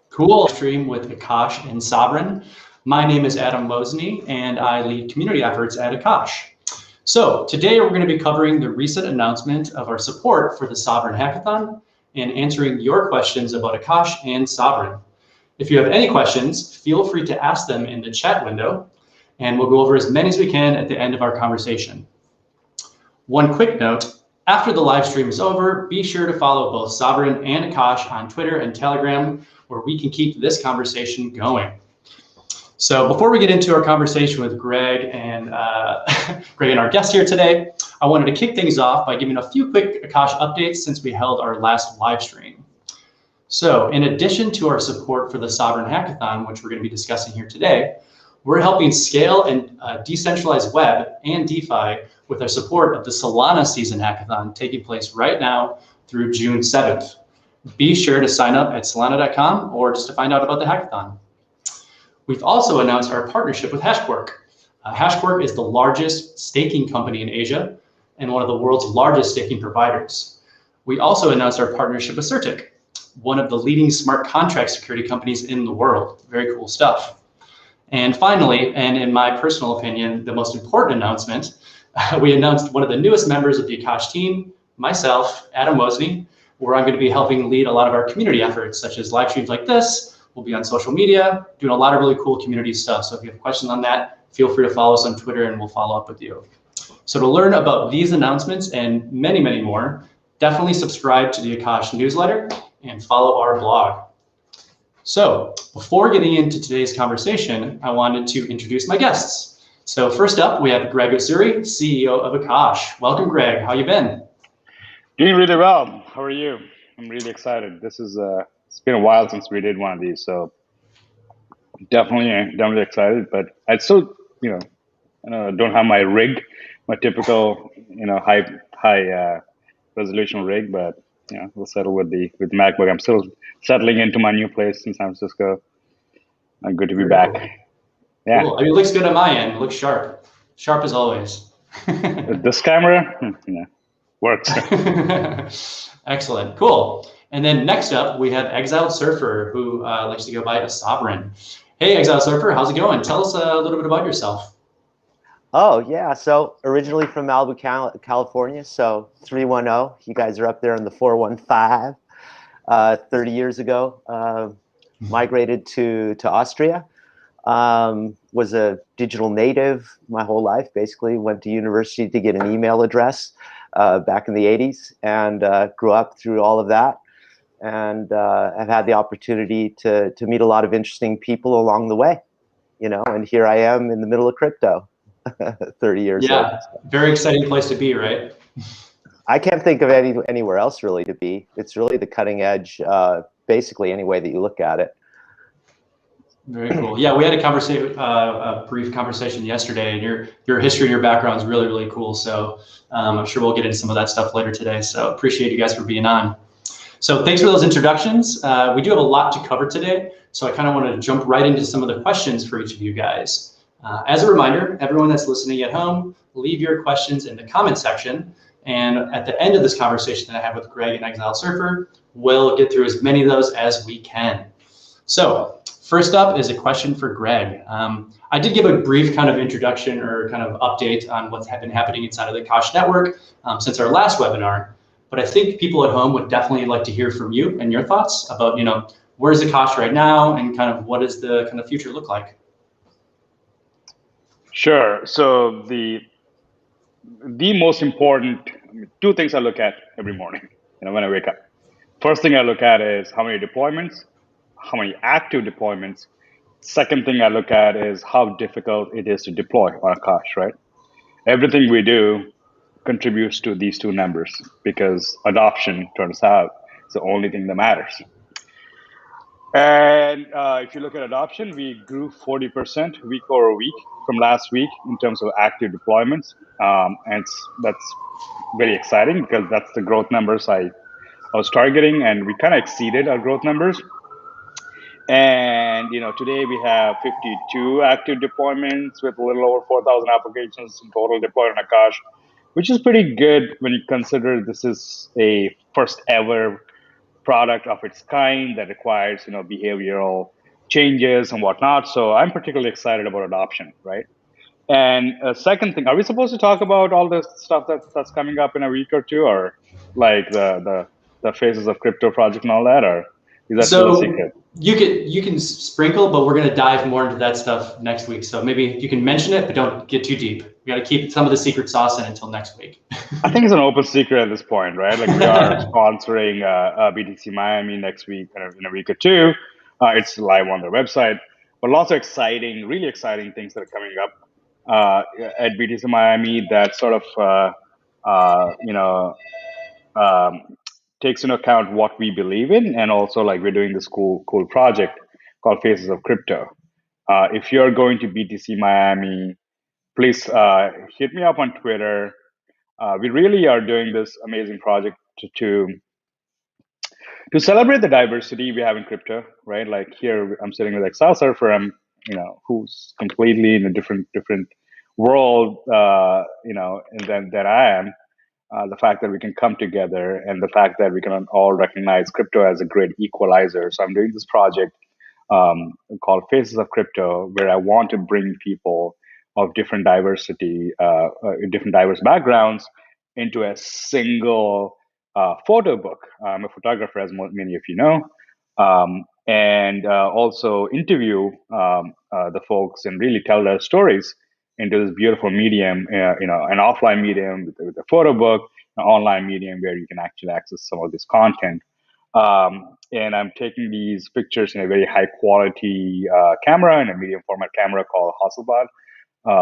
Cool. Stream with Akash and Sovryn. My name is Adam Mosney, and I lead community efforts at Akash. So today we're going to be covering the recent announcement of our support for the Sovryn Hackathon and answering your questions about Akash and Sovryn. If you have any questions, feel free to ask them in the chat window, and we'll go over as many as we can at the end of our conversation. One quick note, after the live stream is over, be sure to follow both Sovryn and Akash on Twitter and Telegram, where we can keep this conversation going. So before we get into our conversation with Greg and our guest here today, I wanted to kick things off by giving a few quick Akash updates since we held our last live stream. So in addition to our support for the Sovryn Hackathon, which we're going to be discussing here today, we're helping scale and decentralize web and DeFi with our support of the Solana Season Hackathon taking place right now through June 7th. Be sure to sign up at solana.com or just to find out about the hackathon. We've also announced our partnership with Hashquark. Hashquark is the largest staking company in Asia and one of the world's largest staking providers. We also announced our partnership with Certic, one of the leading smart contract security companies in the world. Very cool stuff. And finally, and in my personal opinion, the most important announcement, we announced one of the newest members of the Akash team, myself, Adam Mosney, where I'm going to be helping lead a lot of our community efforts, such as live streams like this. We'll be on social media, doing a lot of really cool community stuff. So if you have questions on that, feel free to follow us on Twitter and we'll follow up with you. So to learn about these announcements and many, many more, definitely subscribe to the Akash newsletter and follow our blog. So before getting into today's conversation, I wanted to introduce my guests. So first up, we have Greg Osuri, CEO of Akash. Welcome, Greg. How you been? Doing really well. How are you? I'm really excited. This is it's been a while since we did one of these, so definitely excited. But I still, don't have my rig, my typical, high resolution rig. But we'll settle with MacBook. I'm still settling into my new place in San Francisco. I'm good to be back. Cool. Yeah, cool. I mean, it looks good on my end. It looks sharp, sharp as always. This camera, works. Excellent, cool. And then next up, we have Exiledsurfer, who likes to go by a Sovryn. Hey, Exiledsurfer, how's it going? Tell us a little bit about yourself. Oh, yeah. So originally from Malibu, California. So 310. You guys are up there in the 415. 30 years ago, migrated to Austria. Was a digital native my whole life, basically. Went to university to get an email address back in the 80s and grew up through all of that. And I've had the opportunity to meet a lot of interesting people along the way, and here I am in the middle of crypto 30 years later. Yeah, very exciting place to be, right? I can't think of anywhere else really to be. It's really the cutting edge, basically any way that you look at it. Very cool. Yeah, we had a brief conversation yesterday, and your history and your background is really, really cool. So I'm sure we'll get into some of that stuff later today. So appreciate you guys for being on. So thanks for those introductions. We do have a lot to cover today, so I kind of want to jump right into some of the questions for each of you guys. As a reminder, everyone that's listening at home, leave your questions in the comment section. And at the end of this conversation that I have with Greg and Exiledsurfer, we'll get through as many of those as we can. So first up is a question for Greg. I did give a brief kind of introduction or kind of update on what's been happening inside of the Akash network since our last webinar. But I think people at home would definitely like to hear from you and your thoughts about, where's Akash right now and kind of what does the kind of future look like? Sure. So the most important two things I look at every morning, when I wake up. First thing I look at is how many deployments, how many active deployments. Second thing I look at is how difficult it is to deploy on Akash, right? Everything we do contributes to these two numbers because adoption turns out is the only thing that matters. And if you look at adoption, we grew 40% week over week from last week in terms of active deployments. And that's very exciting because that's the growth numbers I was targeting, and we kind of exceeded our growth numbers. And today we have 52 active deployments with a little over 4,000 applications in total deployed on Akash, which is pretty good when you consider this is a first ever product of its kind that requires, behavioral changes and whatnot. So I'm particularly excited about adoption, right? And a second thing, are we supposed to talk about all this stuff that's coming up in a week or two, or like the phases of crypto project and all that, or is that still a So secret? you can sprinkle, but we're going to dive more into that stuff next week. So maybe you can mention it, but don't get too deep. We got to keep some of the secret sauce in until next week. I think it's an open secret at this point, right? Like we are sponsoring BTC Miami next week, in a week or two. It's live on their website, but lots of exciting, really exciting things that are coming up at BTC Miami that sort of, takes into account what we believe in, and also like we're doing this cool project called Faces of Crypto. If you're going to BTC Miami, please hit me up on Twitter. We really are doing this amazing project to celebrate the diversity we have in crypto, right? Like here, I'm sitting with Exiledsurfer, who's completely in a different world, than I am. The fact that we can come together, and the fact that we can all recognize crypto as a great equalizer. So I'm doing this project called Faces of Crypto, where I want to bring people of different diversity, different diverse backgrounds into a single photo book. I'm a photographer, as many of you know, and also interview the folks and really tell their stories into this beautiful medium, an offline medium with a photo book, an online medium where you can actually access some of this content. And I'm taking these pictures in a very high quality camera, in a medium format camera called Hasselblad.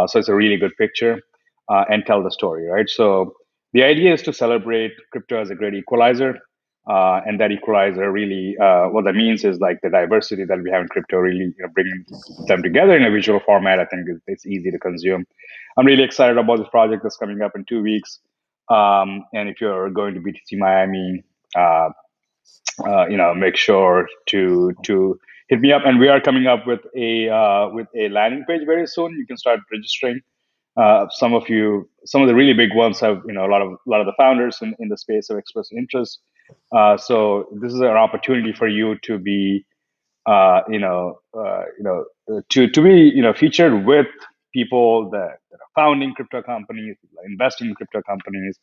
So it's a really good picture and tell the story, right? So the idea is to celebrate crypto as a great equalizer. And that equalizer really, what that means is like the diversity that we have in crypto, really bringing them together in a visual format. I think it's easy to consume. I'm really excited about this project that's coming up in 2 weeks. And if you're going to BTC Miami, make sure to hit me up. And we are coming up with a landing page very soon. You can start registering. Some of the really big ones have, a lot of the founders in the space have expressed interest. So this is an opportunity for you to be, to be, featured with people that are founding crypto companies, investing in crypto companies,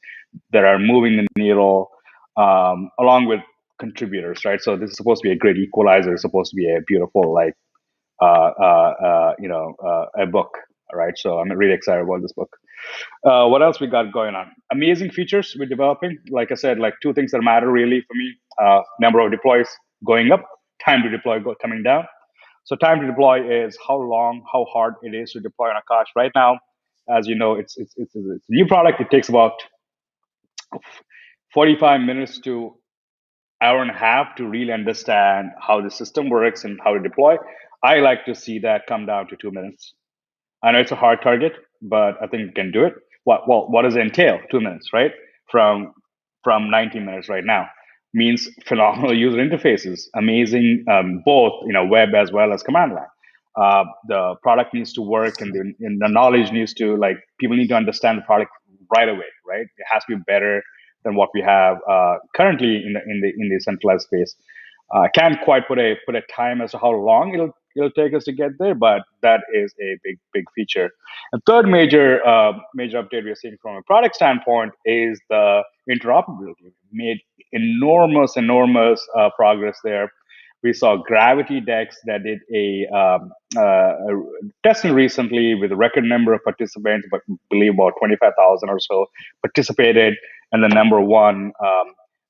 that are moving the needle, along with contributors, right? So this is supposed to be a great equalizer. It's supposed to be a beautiful, like, a book, right? So I'm really excited about this book. What else we got going on? Amazing features we're developing. Like I said, like two things that matter really for me: number of deploys going up, time to deploy coming down. So time to deploy is how hard it is to deploy on Akash. Right now, as you know, it's a new product. It takes about 45 minutes to hour and a half to really understand how the system works and how to deploy. I like to see that come down to 2 minutes. I know it's a hard target, but I think we can do it. What does it entail? 2 minutes, right? From 90 minutes right now means phenomenal user interfaces, amazing, both web as well as command line. The product needs to work, and the knowledge needs to, like, people need to understand the product right away, right? It has to be better than what we have currently in the centralized space. I can't quite put a time as to how long it'll take us to get there, but that is a big feature. And third major update we're seeing from a product standpoint is the interoperability. We made enormous progress there. We saw Gravity Dex that did a testing recently with a record number of participants, but I believe about 25,000 or so participated. And the number one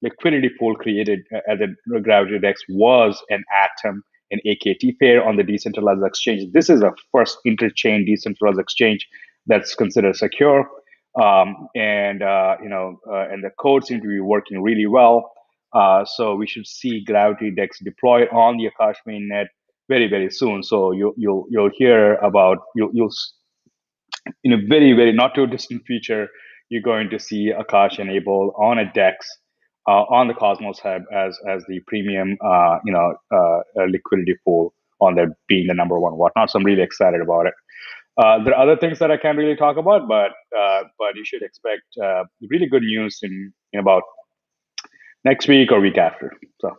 liquidity pool created at the Gravity Dex was an Atom, an AKT pair on the decentralized exchange. This is a first interchain decentralized exchange that's considered secure, and the code seems to be working really well. So we should see Gravity Dex deployed on the Akash mainnet very soon. So you'll hear about you'll in a very not too distant future, you're going to see Akash enabled on a DEX on the Cosmos Hub as the premium liquidity pool on there, being the number one whatnot. So I'm really excited about it. There are other things that I can't really talk about, but you should expect really good news in about next week or week after. So.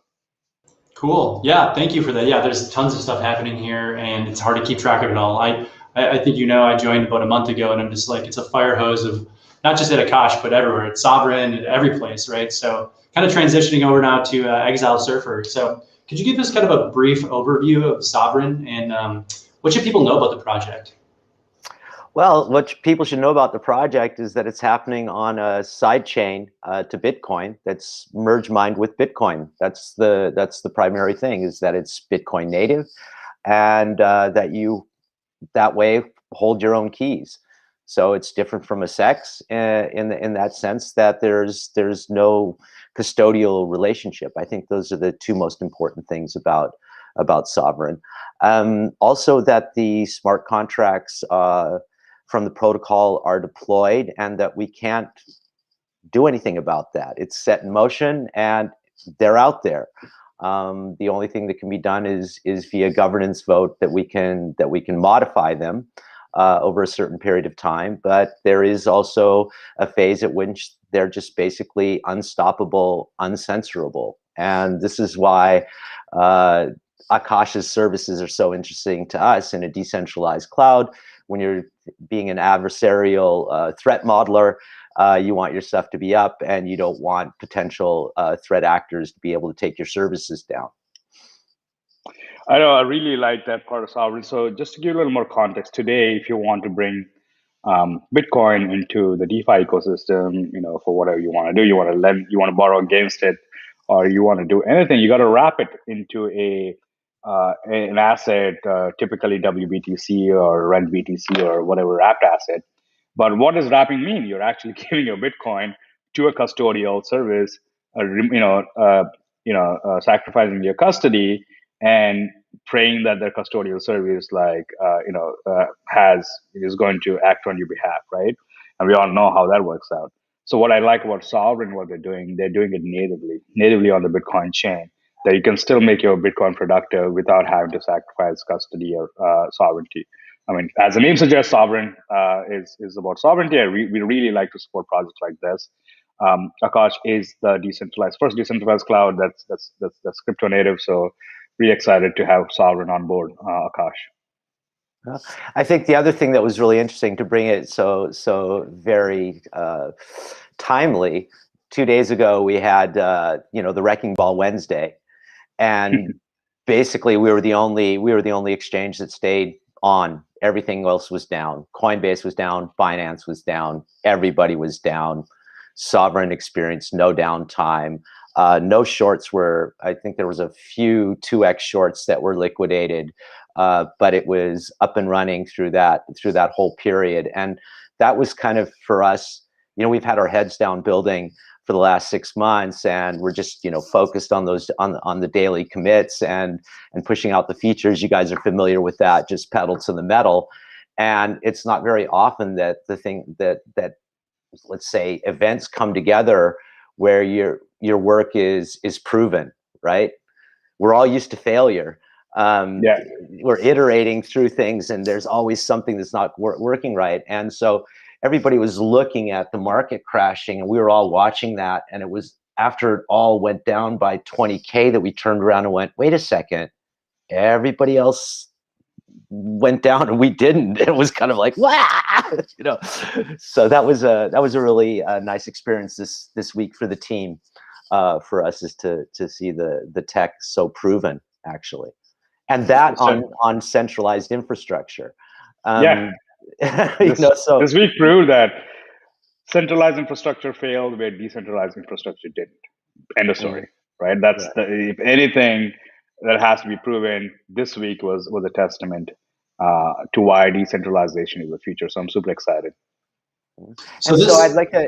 Cool. Yeah, thank you for that. Yeah, there's tons of stuff happening here, and it's hard to keep track of it all. I think I joined about a month ago, and I'm just like, it's a fire hose of not just at Akash, but everywhere. It's Sovryn at every place, right? So kind of transitioning over now to Exiledsurfer. So could you give us kind of a brief overview of Sovryn and what should people know about the project? Well, what people should know about the project is that it's happening on a side chain to Bitcoin that's merge mined with Bitcoin. That's the primary thing, is that it's Bitcoin native, and that you that way hold your own keys. So it's different from a SEX in that sense that there's no custodial relationship. I think those are the two most important things about Sovryn. Also, that the smart contracts from the protocol are deployed, and that we can't do anything about that. It's set in motion and they're out there. The only thing that can be done is via governance vote that we can modify them over a certain period of time. But there is also a phase at which they're just basically unstoppable, uncensorable. And this is why Akash's services are so interesting to us in a decentralized cloud. When you're being an adversarial threat modeler, you want your stuff to be up, and you don't want potential threat actors to be able to take your services down. I know, I really like that part of Sovryn. So just to give you a little more context, today, if you want to bring Bitcoin into the DeFi ecosystem, for whatever you want to do, you want to lend, you want to borrow against it, or you want to do anything, you got to wrap it into an asset, typically WBTC or Rent BTC or whatever wrapped asset. But what does wrapping mean? You're actually giving your Bitcoin to a custodial service, sacrificing your custody and praying that their custodial service, is going to act on your behalf, right? And we all know how that works out. So what I like about Sovryn, what they're doing it natively on the Bitcoin chain, that you can still make your Bitcoin productive without having to sacrifice custody or sovereignty. I mean, as the name suggests, Sovryn is about sovereignty. We really like to support projects like this. Akash is the first decentralized cloud that's crypto native. So really excited to have Sovryn on board, Akash. I think the other thing that was really interesting to bring it so very timely. 2 days ago, we had the Wrecking Ball Wednesday, and basically we were the only exchange that stayed on. Everything else was down. Coinbase was down. Binance was down. Everybody was down. Sovryn experienced no downtime. No shorts were. I think there was a few 2x shorts that were liquidated, but it was up and running through that whole period. And that was kind of, for us, we've had our heads down building for the last 6 months, and we're just focused on those on the daily commits and pushing out the features. You guys are familiar with that, just pedal to the metal. And it's not very often that let's say events come together where your work is proven, right? We're all used to failure. We're iterating through things, and there's always something that's not working right. And so everybody was looking at the market crashing, and we were all watching that. And it was after it all went down by 20K that we turned around and went, wait a second, everybody else went down and we didn't. It was kind of like, wow, So that was a really nice experience this week for the team. For us, is to see the tech so proven, actually, and that on centralized infrastructure. This week proved that centralized infrastructure failed where decentralized infrastructure didn't. End of story, right? That's if anything that has to be proven, this week was a testament to why decentralization is the future. So I'm super excited. So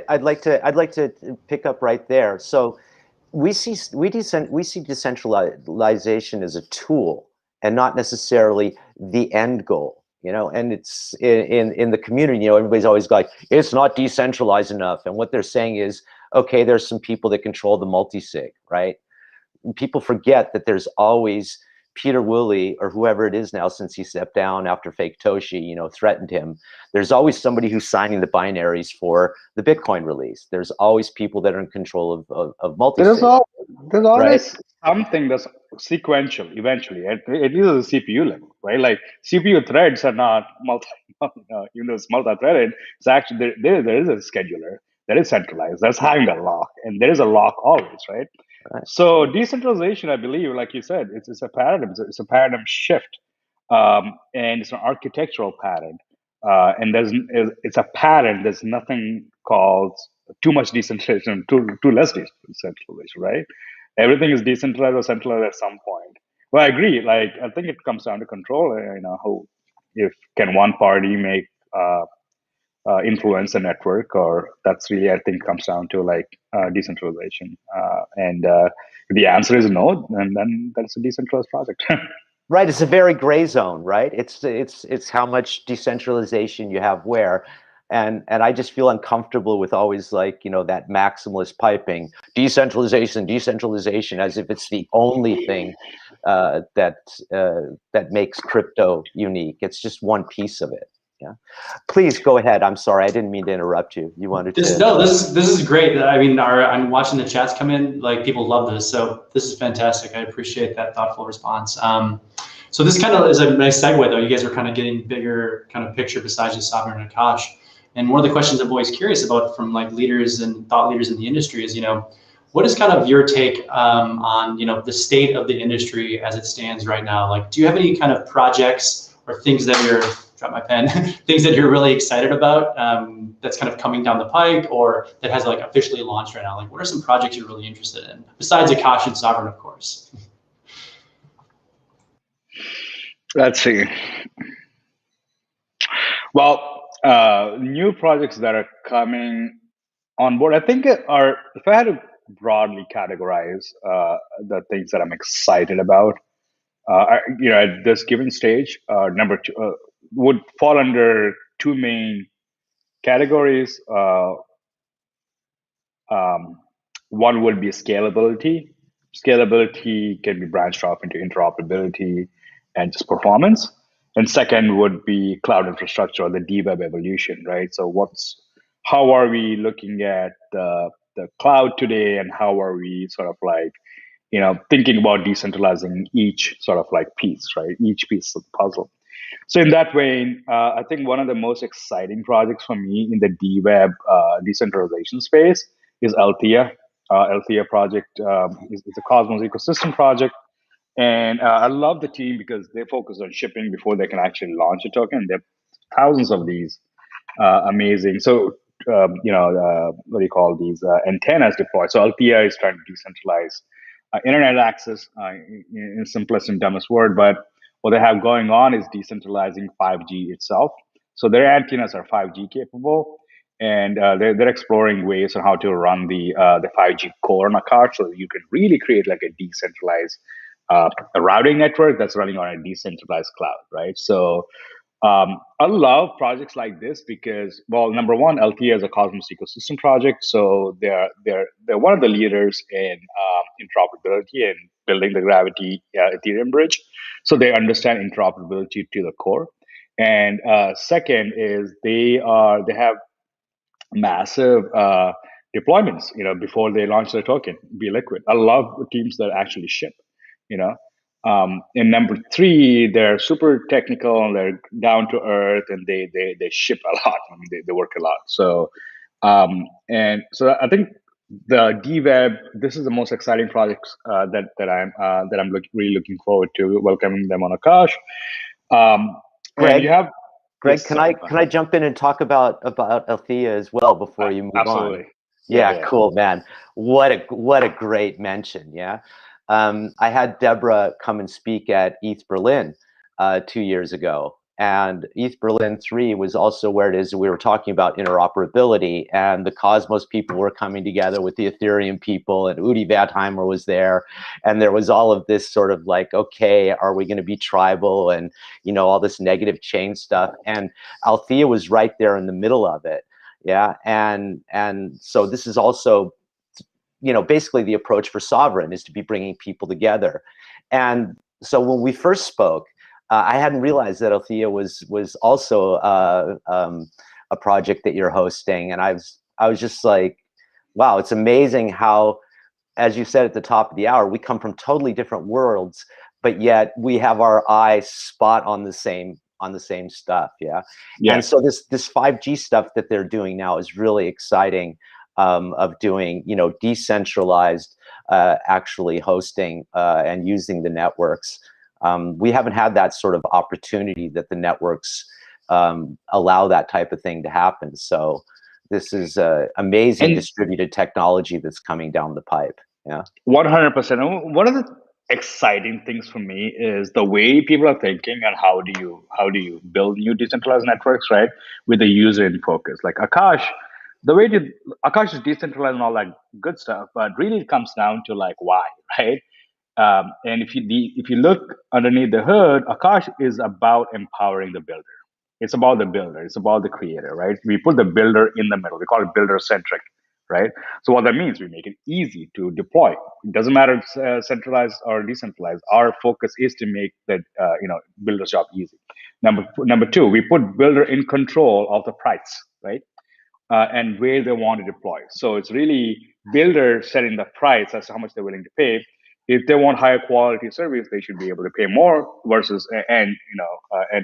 I'd like to pick up right there. So we see decentralization as a tool and not necessarily the end goal. And it's in the community, everybody's always like, it's not decentralized enough. And what they're saying is, okay, there's some people that control the multi-sig, right? And people forget that there's always Peter Woolley or whoever it is now, since he stepped down after Fake Toshi, you know, threatened him, there's always somebody who's signing the binaries for the Bitcoin release. There's always people that are in control of multi-sig, There's right? always something that's sequential eventually, at least at the CPU level, right? Like CPU threads are not multi, even though it's multi-threaded, it's actually there is a scheduler that is centralized, that's having a lock, and there is a lock always, right? Right. So decentralization, I believe, like you said, it's a paradigm, it's a paradigm shift, and it's an architectural pattern, and it's a pattern. There's nothing called too much decentralization, too less decentralization, right? Everything is decentralized or centralized at some point. Well, I agree. Like, I think it comes down to control. You know, who, if can one party make influence a network, or that's really, I think, comes down to like decentralization. And if the answer is no, then that's a decentralized project. Right, it's a very gray zone, right? It's how much decentralization you have where, and I just feel uncomfortable with always, like, you know, that maximalist piping, decentralization, as if it's the only thing that makes crypto unique. It's just one piece of it. Yeah, please go ahead. I'm sorry, I didn't mean to interrupt you. You wanted to? No, this is great. I mean, I'm watching the chats come in. Like, people love this, so this is fantastic. I appreciate that thoughtful response. So this kind of is a nice segue, though. You guys are kind of getting bigger kind of picture besides just Sovryn and Akash. And one of the questions I'm always curious about from like leaders and thought leaders in the industry is, you know, what is kind of your take on, you know, the state of the industry as it stands right now? Like, do you have any kind of projects or things that you're, drop my pen, things that you're really excited about that's kind of coming down the pike, or that has like officially launched right now? Like, what are some projects you're really interested in besides Akash and Sovryn, of course? Let's see. Well, new projects that are coming on board, I think are, if I had to broadly categorize the things that I'm excited about, you know, at this given stage, number two would fall under two main categories. One would be scalability. Scalability can be branched off into interoperability and just performance. And second would be cloud infrastructure, or the DWeb evolution, right? So how are we looking at the cloud today, and how are we sort of like, you know, thinking about decentralizing each sort of like piece, right? Each piece of the puzzle. So in that vein, I think one of the most exciting projects for me in the DWeb decentralization space is Althea. Althea project is a Cosmos ecosystem project. And I love the team because they focus on shipping before they can actually launch a token. There are thousands of these amazing. So, you know, what do you call these antennas deployed? So Althea is trying to decentralize internet access in simplest and dumbest word. But what they have going on is decentralizing 5G itself. So their antennas are 5G capable, and they're exploring ways on how to run the 5G core on a card, so that you can really create like a decentralized a routing network that's running on a decentralized cloud, right? So I love projects like this because, well, number one, Althea is a Cosmos ecosystem project, so they're one of the leaders in interoperability and building the Gravity Ethereum bridge. So they understand interoperability to the core. And second is they have massive deployments, you know, before they launch their token, be liquid. I love the teams that actually ship, you know. And number three, they're super technical and they're down to earth, and they ship a lot. I mean, they work a lot. So and so I think the DWeb, this is the most exciting project that I'm really looking forward to welcoming them on Akash. Greg, and you have Greg, yes, can I jump in and talk about Althea as well before you move absolutely. on? Yeah, cool, man. What a great mention. Yeah. I had Deborah come and speak at ETH Berlin 2 years ago. And ETH Berlin 3 was also where it is. We were talking about interoperability, and the Cosmos people were coming together with the Ethereum people, and Udi Vadheimer was there. And there was all of this sort of like, okay, are we going to be tribal? And, you know, all this negative chain stuff. And Althea was right there in the middle of it. Yeah. And so this is also, you know, basically the approach for Sovryn is to be bringing people together. And so when we first spoke, I hadn't realized that Althea was also a project that you're hosting, and I was just like, wow, it's amazing how, as you said at the top of the hour, we come from totally different worlds, but yet we have our eyes spot on the same stuff. Yeah. And so this 5G stuff that they're doing now is really exciting, of doing, you know, decentralized actually hosting and using the networks. We haven't had that sort of opportunity that the networks allow that type of thing to happen. So this is amazing distributed technology that's coming down the pipe. Yeah, 100%. One of the exciting things for me is the way people are thinking and how do you build new decentralized networks, right? With the user in focus. Like Akash, Akash is decentralized and all that good stuff, but really it comes down to like why, right? And if you look underneath the hood, Akash is about empowering the builder. It's about the builder. It's about the creator, right? We put the builder in the middle. We call it builder centric, right? So what that means, we make it easy to deploy. It doesn't matter if it's centralized or decentralized. Our focus is to make that builder's job easy. Number two, we put builder in control of the price, right? And where they want to deploy. So it's really builder setting the price as to how much they're willing to pay. If they want higher quality service, they should be able to pay more versus and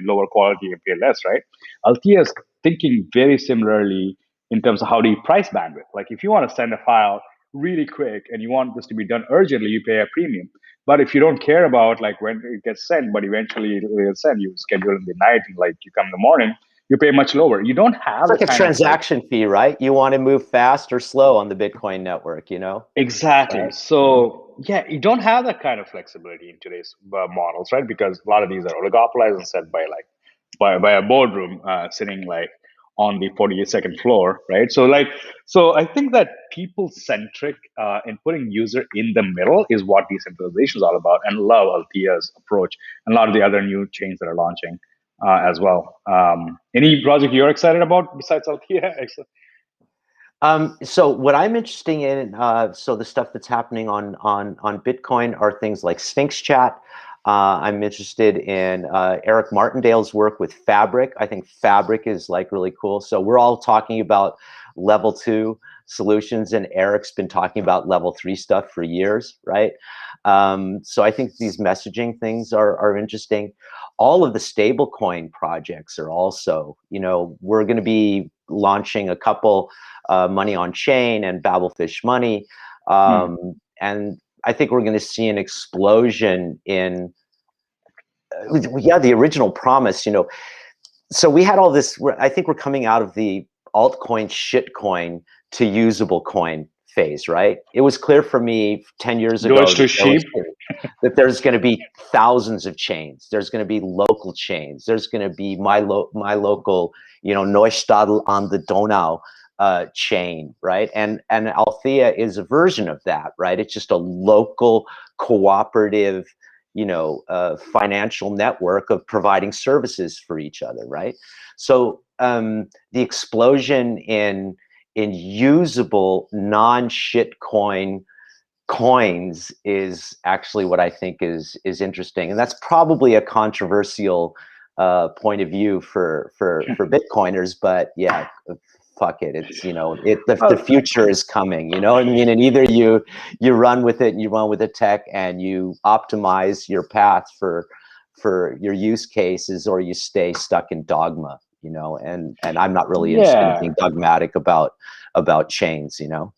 lower quality and pay less, right? Althea is thinking very similarly in terms of how do you price bandwidth. Like if you want to send a file really quick and you want this to be done urgently, you pay a premium. But if you don't care about like when it gets sent, but eventually it will send, you schedule in the night and like you come in the morning, you pay much lower. You don't have it's like a transaction fee, right? You want to move fast or slow on the Bitcoin network, you know? Exactly. Right. So yeah, you don't have that kind of flexibility in today's models, right? Because a lot of these are oligopolized and set by a boardroom sitting like on the 42nd floor, right? So I think that people centric and putting user in the middle is what decentralization is all about, and love Althea's approach and a lot of the other new chains that are launching as well. Any project you're excited about besides Althea? So what I'm interested in, so the stuff that's happening on Bitcoin are things like Sphinx Chat. I'm interested in Eric Martindale's work with Fabric. I think Fabric is like really cool. So we're all talking about level 2 solutions, and Eric's been talking about level 3 stuff for years, right? So I think these messaging things are interesting. All of the stablecoin projects are also, you know, we're going to be launching a couple, Money on Chain and Babelfish Money. And I think we're going to see an explosion in, the original promise, you know. So we had all this, I think we're coming out of the altcoin shitcoin to usable coin phase, right? It was clear for me 10 years ago that there's going to be thousands of chains. There's going to be local chains. There's going to be my local, you know, Neustadel on the Donau chain, right? And Althea is a version of that, right? It's just a local cooperative, you know, financial network of providing services for each other, right? So the explosion in usable non-shitcoin coins is actually what I think is interesting, and that's probably a controversial point of view for Bitcoiners, but yeah, fuck it, it's, you know, the future is coming, you know what I mean? And either you run with it and you run with the tech and you optimize your path for your use cases, or you stay stuck in dogma, you know, and I'm not really interested in being dogmatic about chains, you know.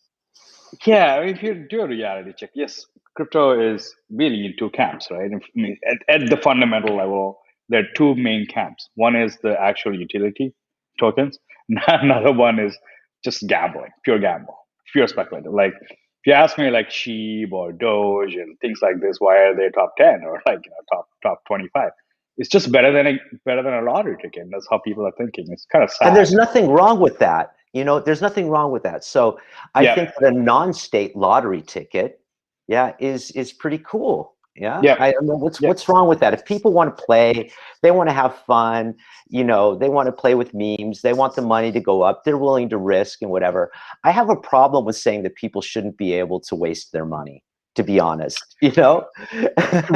Yeah, if you do a reality check, yes, crypto is really in two camps, right? I mean, at the fundamental level, there are two main camps. One is the actual utility tokens. Another one is just gambling, pure gamble, pure speculative. Like if you ask me, like Sheep or Doge and things like this, why are they top 10 or like, you know, top 25? It's just better than a lottery ticket. That's how people are thinking. It's kind of sad. And there's nothing wrong with that. You know, there's nothing wrong with that. So I think that a non-state lottery ticket, is pretty cool. Yeah. I mean, what's wrong with that? If people want to play, they want to have fun, you know, they want to play with memes, they want the money to go up, they're willing to risk and whatever. I have a problem with saying that people shouldn't be able to waste their money. to be honest, you know?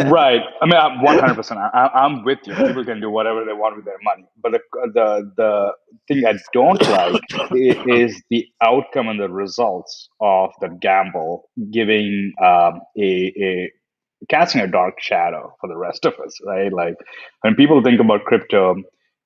Right. I mean, I'm 100%. I'm with you. People can do whatever they want with their money. But the thing I don't like is the outcome and the results of the gamble, giving a casting a dark shadow for the rest of us, right? Like when people think about crypto,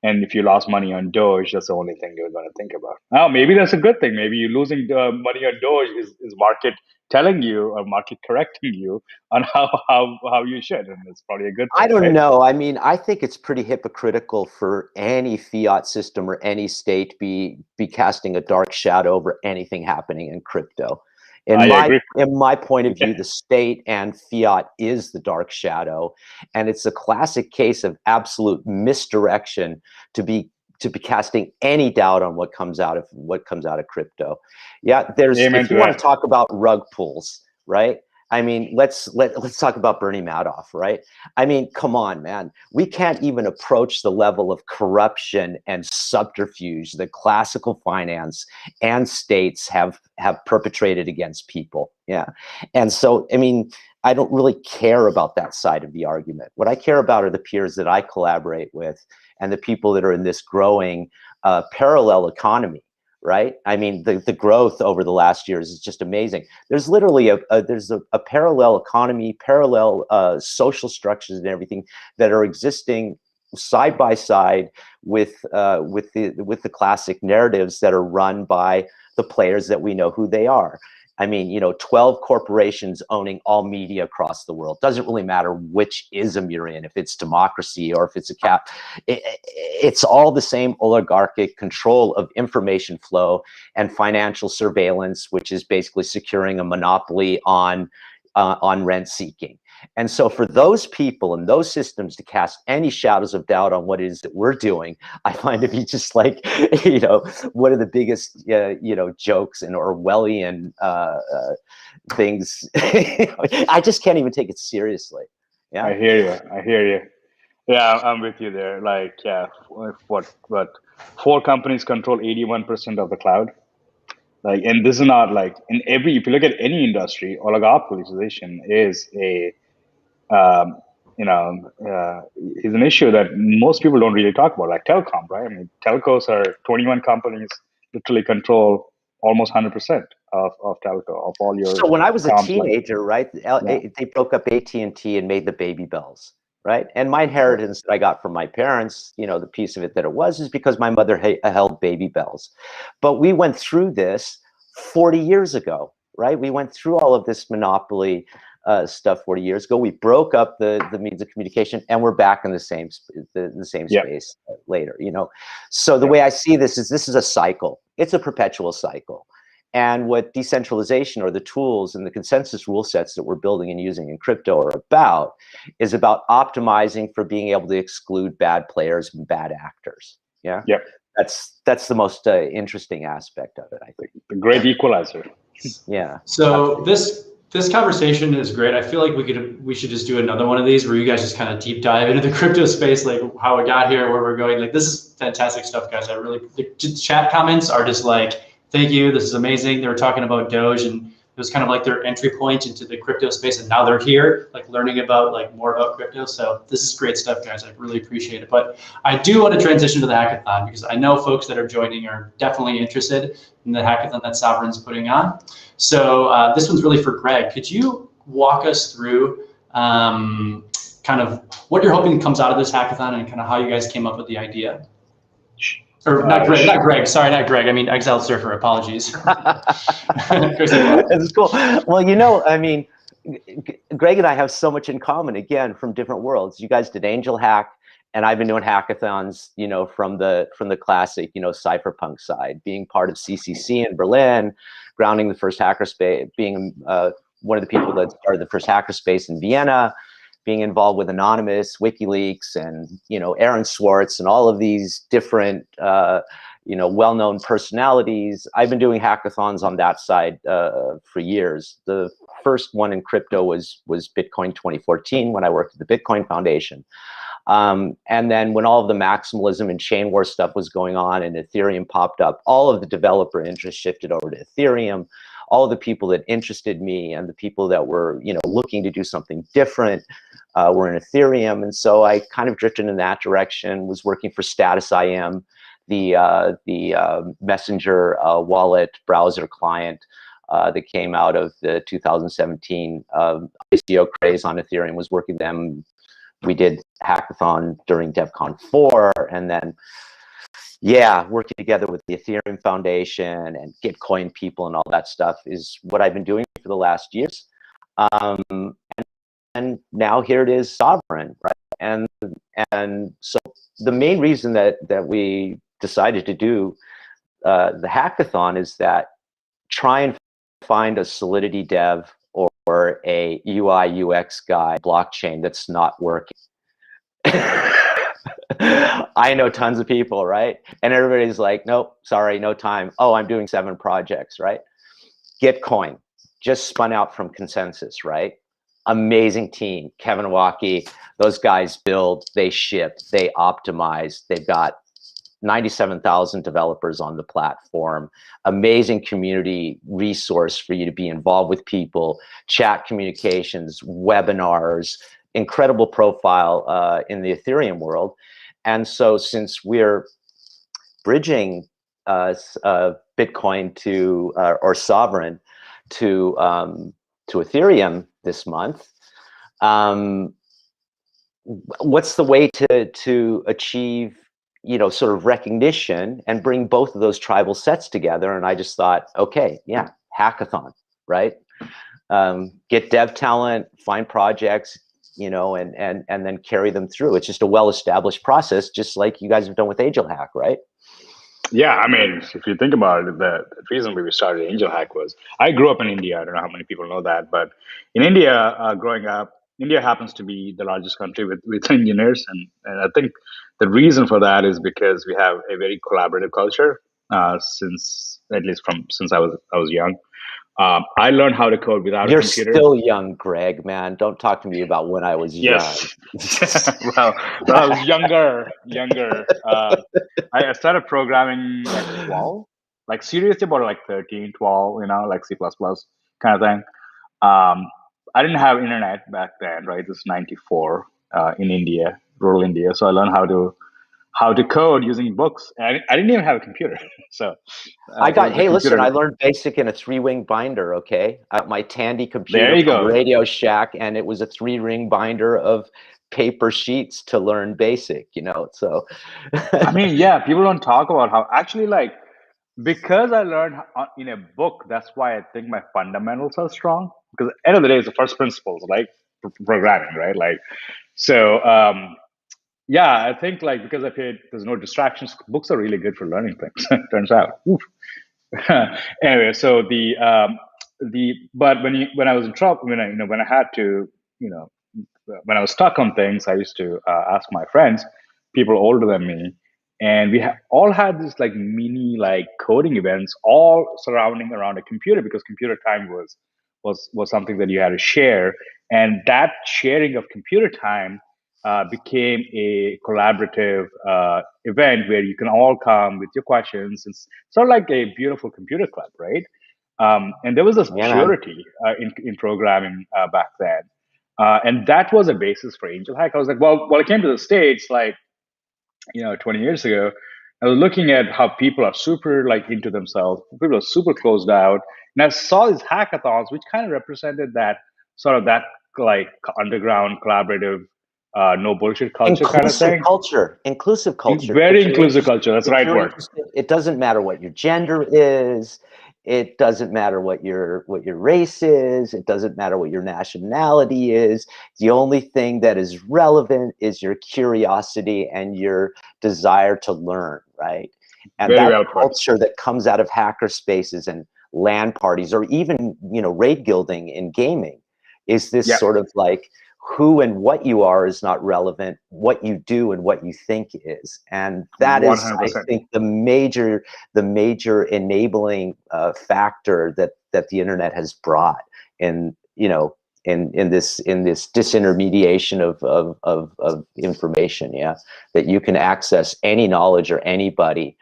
and if you lost money on Doge, that's the only thing you're going to think about. Now, maybe that's a good thing. Maybe you losing money on Doge is market telling you or market correcting you on how you should, and it's probably a good thing. I don't right? know. I mean, I think it's pretty hypocritical for any fiat system or any state be casting a dark shadow over anything happening in crypto. I agree. In my point of view, the state and fiat is the dark shadow, and it's a classic case of absolute misdirection to be casting any doubt on what comes out of crypto. Yeah, Amen if you to want that. to talk about rug pulls, right? I mean, let's talk about Bernie Madoff, right? I mean, come on, man. We can't even approach the level of corruption and subterfuge that classical finance and states have perpetrated against people. Yeah. And so, I mean, I don't really care about that side of the argument. What I care about are the peers that I collaborate with and the people that are in this growing parallel economy. Right? I mean, the growth over the last years is just amazing. There's literally a parallel economy, parallel social structures and everything that are existing side by side with the classic narratives that are run by the players that we know who they are. I mean, you know, 12 corporations owning all media across the world. Doesn't really matter which ism you're in, if it's democracy or if it's a cap. It's all the same oligarchic control of information flow and financial surveillance, which is basically securing a monopoly on rent seeking. And so for those people and those systems to cast any shadows of doubt on what it is that we're doing, I find to be just like, you know, one of the biggest, you know, jokes and Orwellian things. I just can't even take it seriously. Yeah. I hear you. Yeah, I'm with you there. Like, yeah, what 4 companies control 81% of the cloud. Like, and this is not like if you look at any industry, oligopolization is um, is an issue that most people don't really talk about, like telecom, right? I mean, telcos are 21 companies literally control almost 100% of telco, of all your So when I was a comp. teenager, right, they broke up AT&T and made the baby bells, right? And my inheritance that I got from my parents, you know, the piece of it that it was, is because my mother held baby bells. But we went through this 40 years ago, right? We went through all of this monopoly stuff 40 years ago. We broke up the means of communication, and we're back in the same space later, you know? So the way I see this is a cycle. It's a perpetual cycle. And what decentralization, or the tools and the consensus rule sets that we're building and using in crypto are about, is about optimizing for being able to exclude bad players and bad actors. Yeah. Yep. That's the most interesting aspect of it, I think. The great equalizer. Yeah. So this conversation is great. I feel like we should just do another one of these where you guys just kind of deep dive into the crypto space, like how we got here, where we're going. Like, this is fantastic stuff, guys. The chat comments are just like, thank you, this is amazing. They were talking about Doge, and it was kind of like their entry point into the crypto space, and now they're here, like learning about more about crypto. So this is great stuff, guys. I really appreciate it. But I do want to transition to the hackathon, because I know folks that are joining are definitely interested in the hackathon that Sovryn's putting on. So this one's really for Greg. Could you walk us through kind of what you're hoping comes out of this hackathon, and kind of how you guys came up with the idea? Or not Greg. Sorry, not Greg. I mean, Exiledsurfer. Apologies. That's cool. Well, you know, I mean, Greg and I have so much in common, again, from different worlds. You guys did Angel Hack, and I've been doing hackathons, you know, from the classic, you know, cypherpunk side, being part of CCC in Berlin, grounding the first hackerspace, being one of the people that started the first hackerspace in Vienna, being involved with Anonymous, WikiLeaks, and, you know, Aaron Swartz, and all of these different, you know, well-known personalities. I've been doing hackathons on that side for years. The first one in crypto was Bitcoin 2014, when I worked at the Bitcoin Foundation. And then when all of the maximalism and chain war stuff was going on and Ethereum popped up, all of the developer interest shifted over to Ethereum. all the people that interested me and the people that were, looking to do something different were in Ethereum. And so I kind of drifted in that direction, was working for Status.im, the messenger wallet browser client that came out of the 2017 ICO craze on Ethereum, was working with them. We did Hackathon during DevCon 4, and then, working together with the Ethereum Foundation and Gitcoin people and all that stuff is what I've been doing for the last years. And now here it is, Sovryn, right? And so the main reason that we decided to do the hackathon is that try and find a Solidity dev or a UI UX guy blockchain that's not working. I know tons of people, right? And everybody's like, nope, sorry, no time. Oh, I'm doing 7 projects, right? Gitcoin just spun out from Consensus, right? Amazing team. Kevin Waukee, those guys build, they ship, they optimize. They've got 97,000 developers on the platform. Amazing community resource for you to be involved with people, chat communications, webinars, incredible profile in the Ethereum world. And so since we're bridging Bitcoin to or Sovryn to Ethereum this month, what's the way to achieve sort of recognition and bring both of those tribal sets together? And I just thought, okay, yeah, hackathon, right? Get dev talent, find projects, and then carry them through. It's just a well-established process, just like you guys have done with Angel Hack, right? Yeah, I mean, if you think about it, the reason we started Angel Hack was I grew up in India. I don't know how many people know that, but in India, growing up, India happens to be the largest country with engineers, and I think the reason for that is because we have a very collaborative culture. Since I was young, I learned how to code without a computer. You're still young, Greg, man. Don't talk to me about when I was young. well, I was younger. I started programming at 12, like seriously about like 13, 12, like C++ kind of thing. I didn't have internet back then, right? This is 94 in India, rural India. So I learned how to code using books. And I didn't even have a computer. So listen, I learned BASIC in a 3-ring binder, okay? At my Tandy computer there you from go. Radio Shack, and it was a 3-ring binder of paper sheets to learn BASIC, so. I mean, yeah, people don't talk about how actually, like, because I learned in a book, that's why I think my fundamentals are strong. Because at the end of the day, it's the first principles, like programming, right? Like, so, yeah, I think like because there's no distractions, books are really good for learning things. Turns out. Anyway, so but when I was in trouble, when I had to, when I was stuck on things, I used to ask my friends, people older than me, and we all had this like mini like coding events, all surrounding around a computer, because computer time was something that you had to share, and that sharing of computer time became a collaborative event where you can all come with your questions. It's sort of like a beautiful computer club, right? And there was this purity in programming back then. And that was a basis for Angel Hack. I was like, well, when I came to the States, like, 20 years ago, I was looking at how people are super like into themselves. People are super closed out. And I saw these hackathons, which kind of represented that sort of that like underground collaborative, no bullshit culture kind of thing. Inclusive culture. Very inclusive culture. That's the right word. It doesn't matter what your gender is. It doesn't matter what your race is. It doesn't matter what your nationality is. The only thing that is relevant is your curiosity and your desire to learn, right? And very that culture that comes out of hacker spaces and LAN parties, or even raid guilding in gaming, is this sort of like, who and what you are is not relevant. What you do and what you think is, and that 100%. Is, I think, the major enabling factor that the internet has brought in, in this disintermediation of information. Yeah, that you can access any knowledge or anybody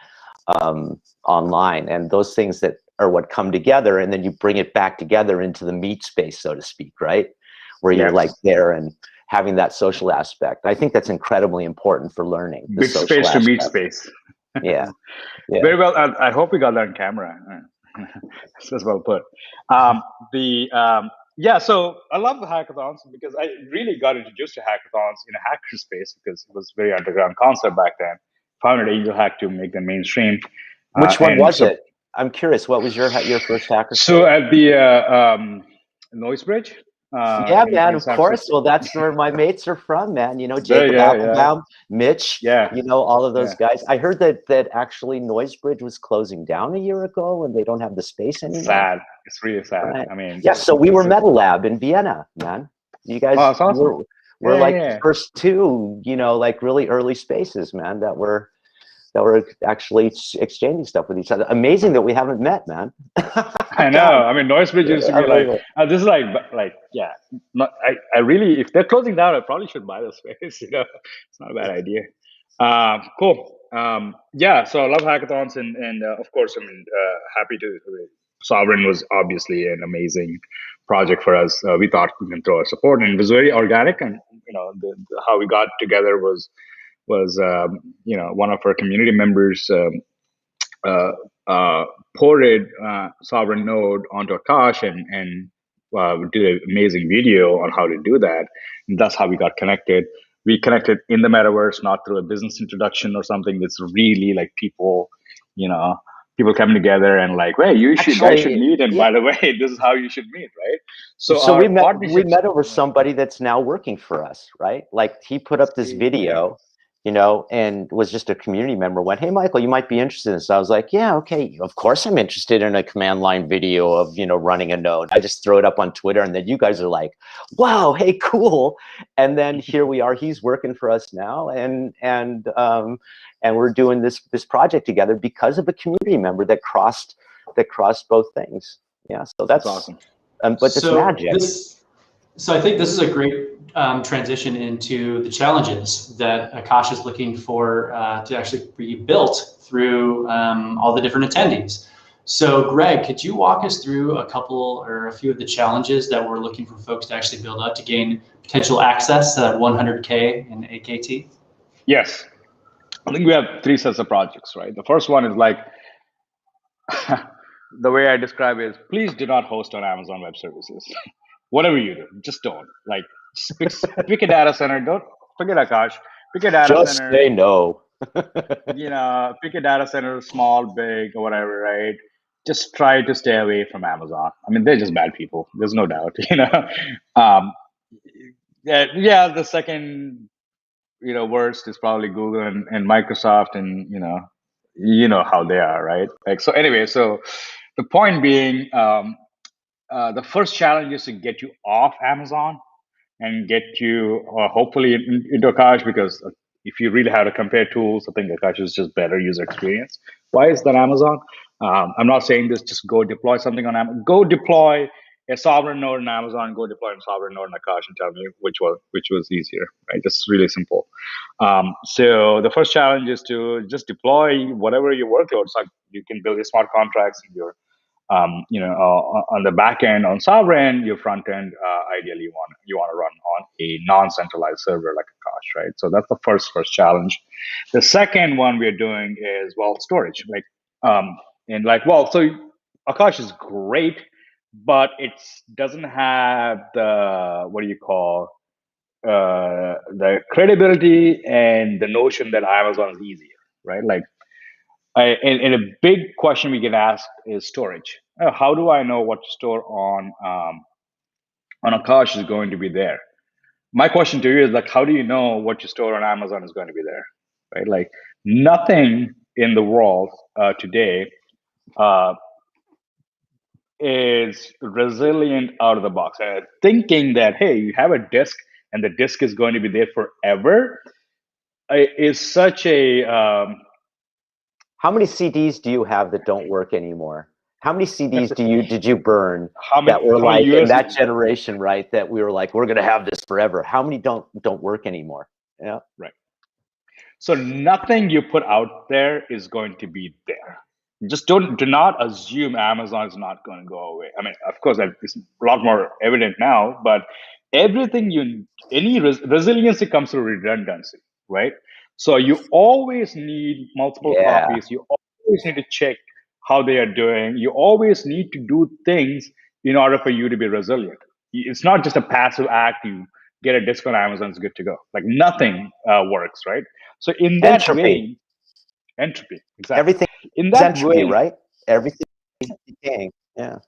online, and those things that what come together, and then you bring it back together into the meat space, so to speak, right? Where you're like there and having that social aspect. I think that's incredibly important for learning. Big space to meet space. Yeah. Very well. I hope we got that on camera. That's well put. Yeah, so I love the hackathons because I really got introduced to hackathons in a hacker space because it was very underground concept back then. Founded Angel Hack to make them mainstream. Which one was it? I'm curious. What was your first hacker? So at the Noise Bridge. Yeah, man, of course. Well, that's where my mates are from, man. You know, Jacob Applebaum, Mitch, you know, all of those guys. I heard that actually Noise Bridge was closing down a year ago and they don't have the space anymore. Sad. It's really sad. Right. I mean, yeah, so we were Metal Lab in Vienna, man. You guys awesome. were like the first two, you know, like really early spaces, man, that were actually exchanging stuff with each other. Amazing that we haven't met, man. I know. I mean, Noise Bridge used to be like, this is like, yeah. I really, if they're closing down, I probably should buy the space. You know, it's not a bad idea. Cool. Yeah. So I love hackathons, and of course, I mean, happy to. Sovryn was obviously an amazing project for us. We thought we can throw our support, and it was very organic. And you know, how we got together was you know, one of our community members ported Sovryn node onto Akash and did an amazing video on how to do that. And that's how we got connected. We connected in the metaverse, not through a business introduction or something. It's really like people, you know, people coming together and like, hey, you guys should meet. And by the way, this is how you should meet, right? So we met over somebody that's now working for us, right? Like he put up this video, you know, and was just a community member, went, hey, Michael, you might be interested in this. So I was like, yeah, okay, of course I'm interested in a command line video of, you know, running a node. I just throw it up on Twitter and then you guys are like, wow, hey, cool. And then here we are, he's working for us now. And we're doing this project together because of a community member that crossed both things. Yeah, so that's awesome. But it's magic. So I think this is a great transition into the challenges that Akash is looking for to actually be built through all the different attendees. So Greg, could you walk us through a couple or a few of the challenges that we're looking for folks to actually build out to gain potential access to that 100K in AKT? Yes. I think we have 3 sets of projects, right? The first one is like, the way I describe it is, please do not host on Amazon Web Services. Whatever you do, just don't. Like, pick a data center. Don't forget Akash. Pick a data center. Just say no. You know, pick a data center, small, big, or whatever, right? Just try to stay away from Amazon. I mean, they're just bad people. There's no doubt, you know. Yeah, the second, you know, worst is probably Google and Microsoft, and you know how they are, right? Like, so anyway, so the point being, the first challenge is to get you off Amazon and get you hopefully into Akash, because if you really have to compare tools, I think Akash is just better user experience. Why is that Amazon? I'm not saying this, just go deploy something on Amazon. Go deploy a Sovryn node in Amazon, go deploy a Sovryn node in Akash and tell me which was easier, right? Just really simple. So the first challenge is to just deploy whatever your workloads. Like you can build your smart contracts in your on the back end on Sovryn, your front end, ideally you want to run on a non-centralized server like Akash, right? So that's the first challenge. The second one we're doing is, well, storage. Like, so Akash is great, but it doesn't have the, the credibility and the notion that Amazon is easier, right? Like, and a big question we get asked is storage. How do I know what to store on Akash is going to be there? My question to you is like, how do you know what you store on Amazon is going to be there, right? Like nothing in the world today is resilient out of the box. Thinking that, hey, you have a disk and the disk is going to be there forever is such a... How many CDs do you have that don't work anymore? How many CDs did you burn that were like in that generation, right? That we were like, we're going to have this forever. How many don't work anymore? Yeah, right. So nothing you put out there is going to be there. just do not assume Amazon is not going to go away. I mean, of course, it's a lot more evident now, but any resiliency comes through redundancy, right? So you always need multiple Yeah. copies. You always need to check how they are doing. You always need to do things in order for you to be resilient. It's not just a passive act. You get a disk on Amazon, it's good to go. Like nothing works, right? So in that Entropy. vein, entropy, exactly. Everything In is that entropy, vein, right? Everything is decaying. Yeah.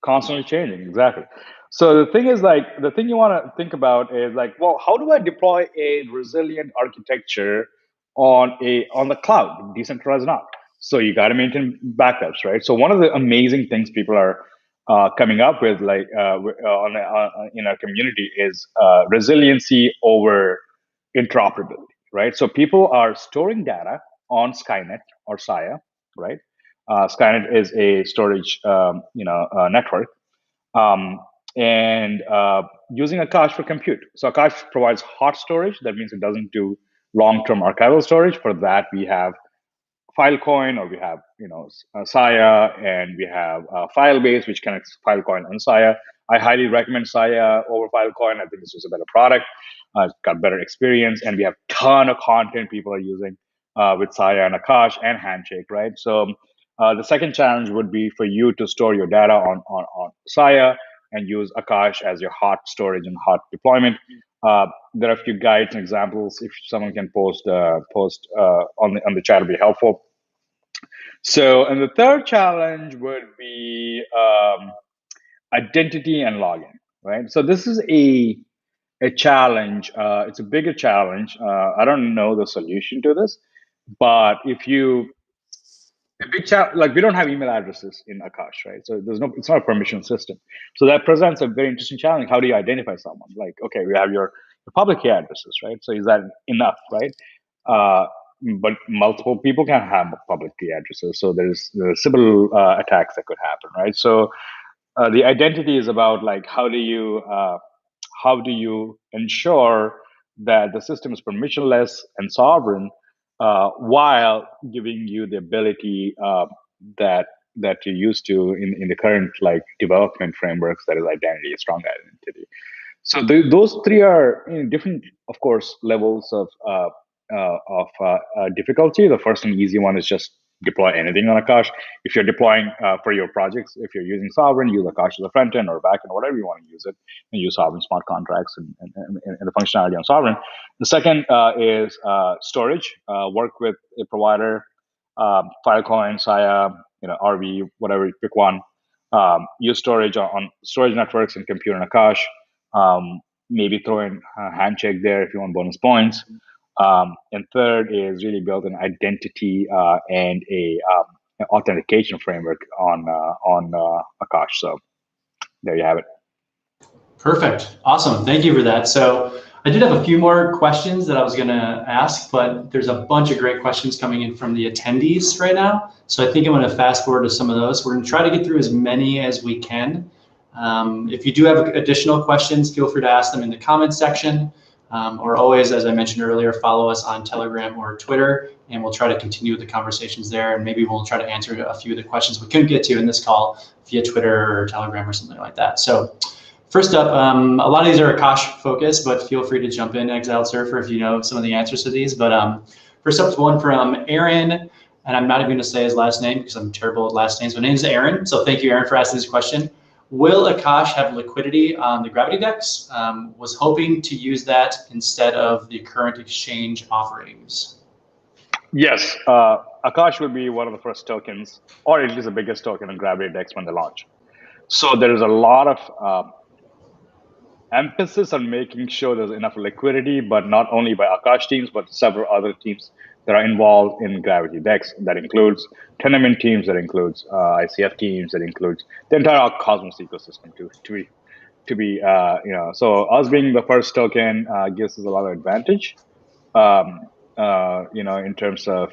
constantly changing, exactly. So the thing is, like, the thing you want to think about is like, well, how do I deploy a resilient architecture on the cloud, decentralized or not? So you got to maintain backups, right? So one of the amazing things people are coming up with, like in our community, is resiliency over interoperability, right? So people are storing data on Skynet or Saya, right? Skynet is a storage, network, um, and using Akash for compute. So Akash provides hot storage. That means it doesn't do long-term archival storage. For that, we have Filecoin, or we have Saya, and we have Filebase, which connects Filecoin and Saya. I highly recommend Saya over Filecoin. I think this is a better product. It's got better experience, and we have ton of content people are using with Saya and Akash and Handshake, right? So the second challenge would be for you to store your data on Saya and use Akash as your hot storage and hot deployment. There are a few guides and examples. If someone can post on the chat, would be helpful. So, and the third challenge would be identity and login, right? So this is a challenge. It's a bigger challenge. I don't know the solution to this, but if you a big challenge, like we don't have email addresses in Akash, right? So it's not a permission system. So that presents a very interesting challenge. How do you identify someone? Like, okay, we have your public key addresses, right? So is that enough, right? Uh, but multiple people can have public key addresses. So there's Sybil attacks that could happen, right? So the identity is about like how do you ensure that the system is permissionless and sovereign while giving you the ability that you're used to in the current like development frameworks, that is identity, a strong identity. So those three are different, of course, levels of difficulty. The first and easy one is just deploy anything on Akash. If you're deploying for your projects, if you're using Sovryn, use Akash as a front end or back end, whatever you want to use it, and use Sovryn smart contracts and the functionality on Sovryn. The second is storage. Work with a provider, Filecoin, Saya, RV, whatever, pick one. Use storage on storage networks and compute on Akash. Maybe throw in a handshake there if you want bonus points. And third is really build an identity and an authentication framework on Akash. So there you have it. Perfect. Awesome. Thank you for that. So I did have a few more questions that I was going to ask, but there's a bunch of great questions coming in from the attendees right now. So I think I'm going to fast forward to some of those. We're going to try to get through as many as we can. If you do have additional questions, feel free to ask them in the comments section. Or always, as I mentioned earlier, follow us on Telegram or Twitter, and we'll try to continue the conversations there. And maybe we'll try to answer a few of the questions we couldn't get to in this call via Twitter or Telegram or something like that. So first up, a lot of these are Akash focused, but feel free to jump in, Exiledsurfer, if you know some of the answers to these. But first up is one from Aaron, and I'm not even going to say his last name because I'm terrible at last names. My name is Aaron, so thank you, Aaron, for asking this question. Will Akash have liquidity on the Gravity DEX? Was hoping to use that instead of the current exchange offerings. Yes, Akash will be one of the first tokens, or at least the biggest token on Gravity DEX when they launch. So there is a lot of emphasis on making sure there's enough liquidity, but not only by Akash teams, but several other teams that are involved in Gravity DEX. That includes tournament teams, that includes ICF teams, that includes the entire Cosmos ecosystem to be So us being the first token gives us a lot of advantage, in terms of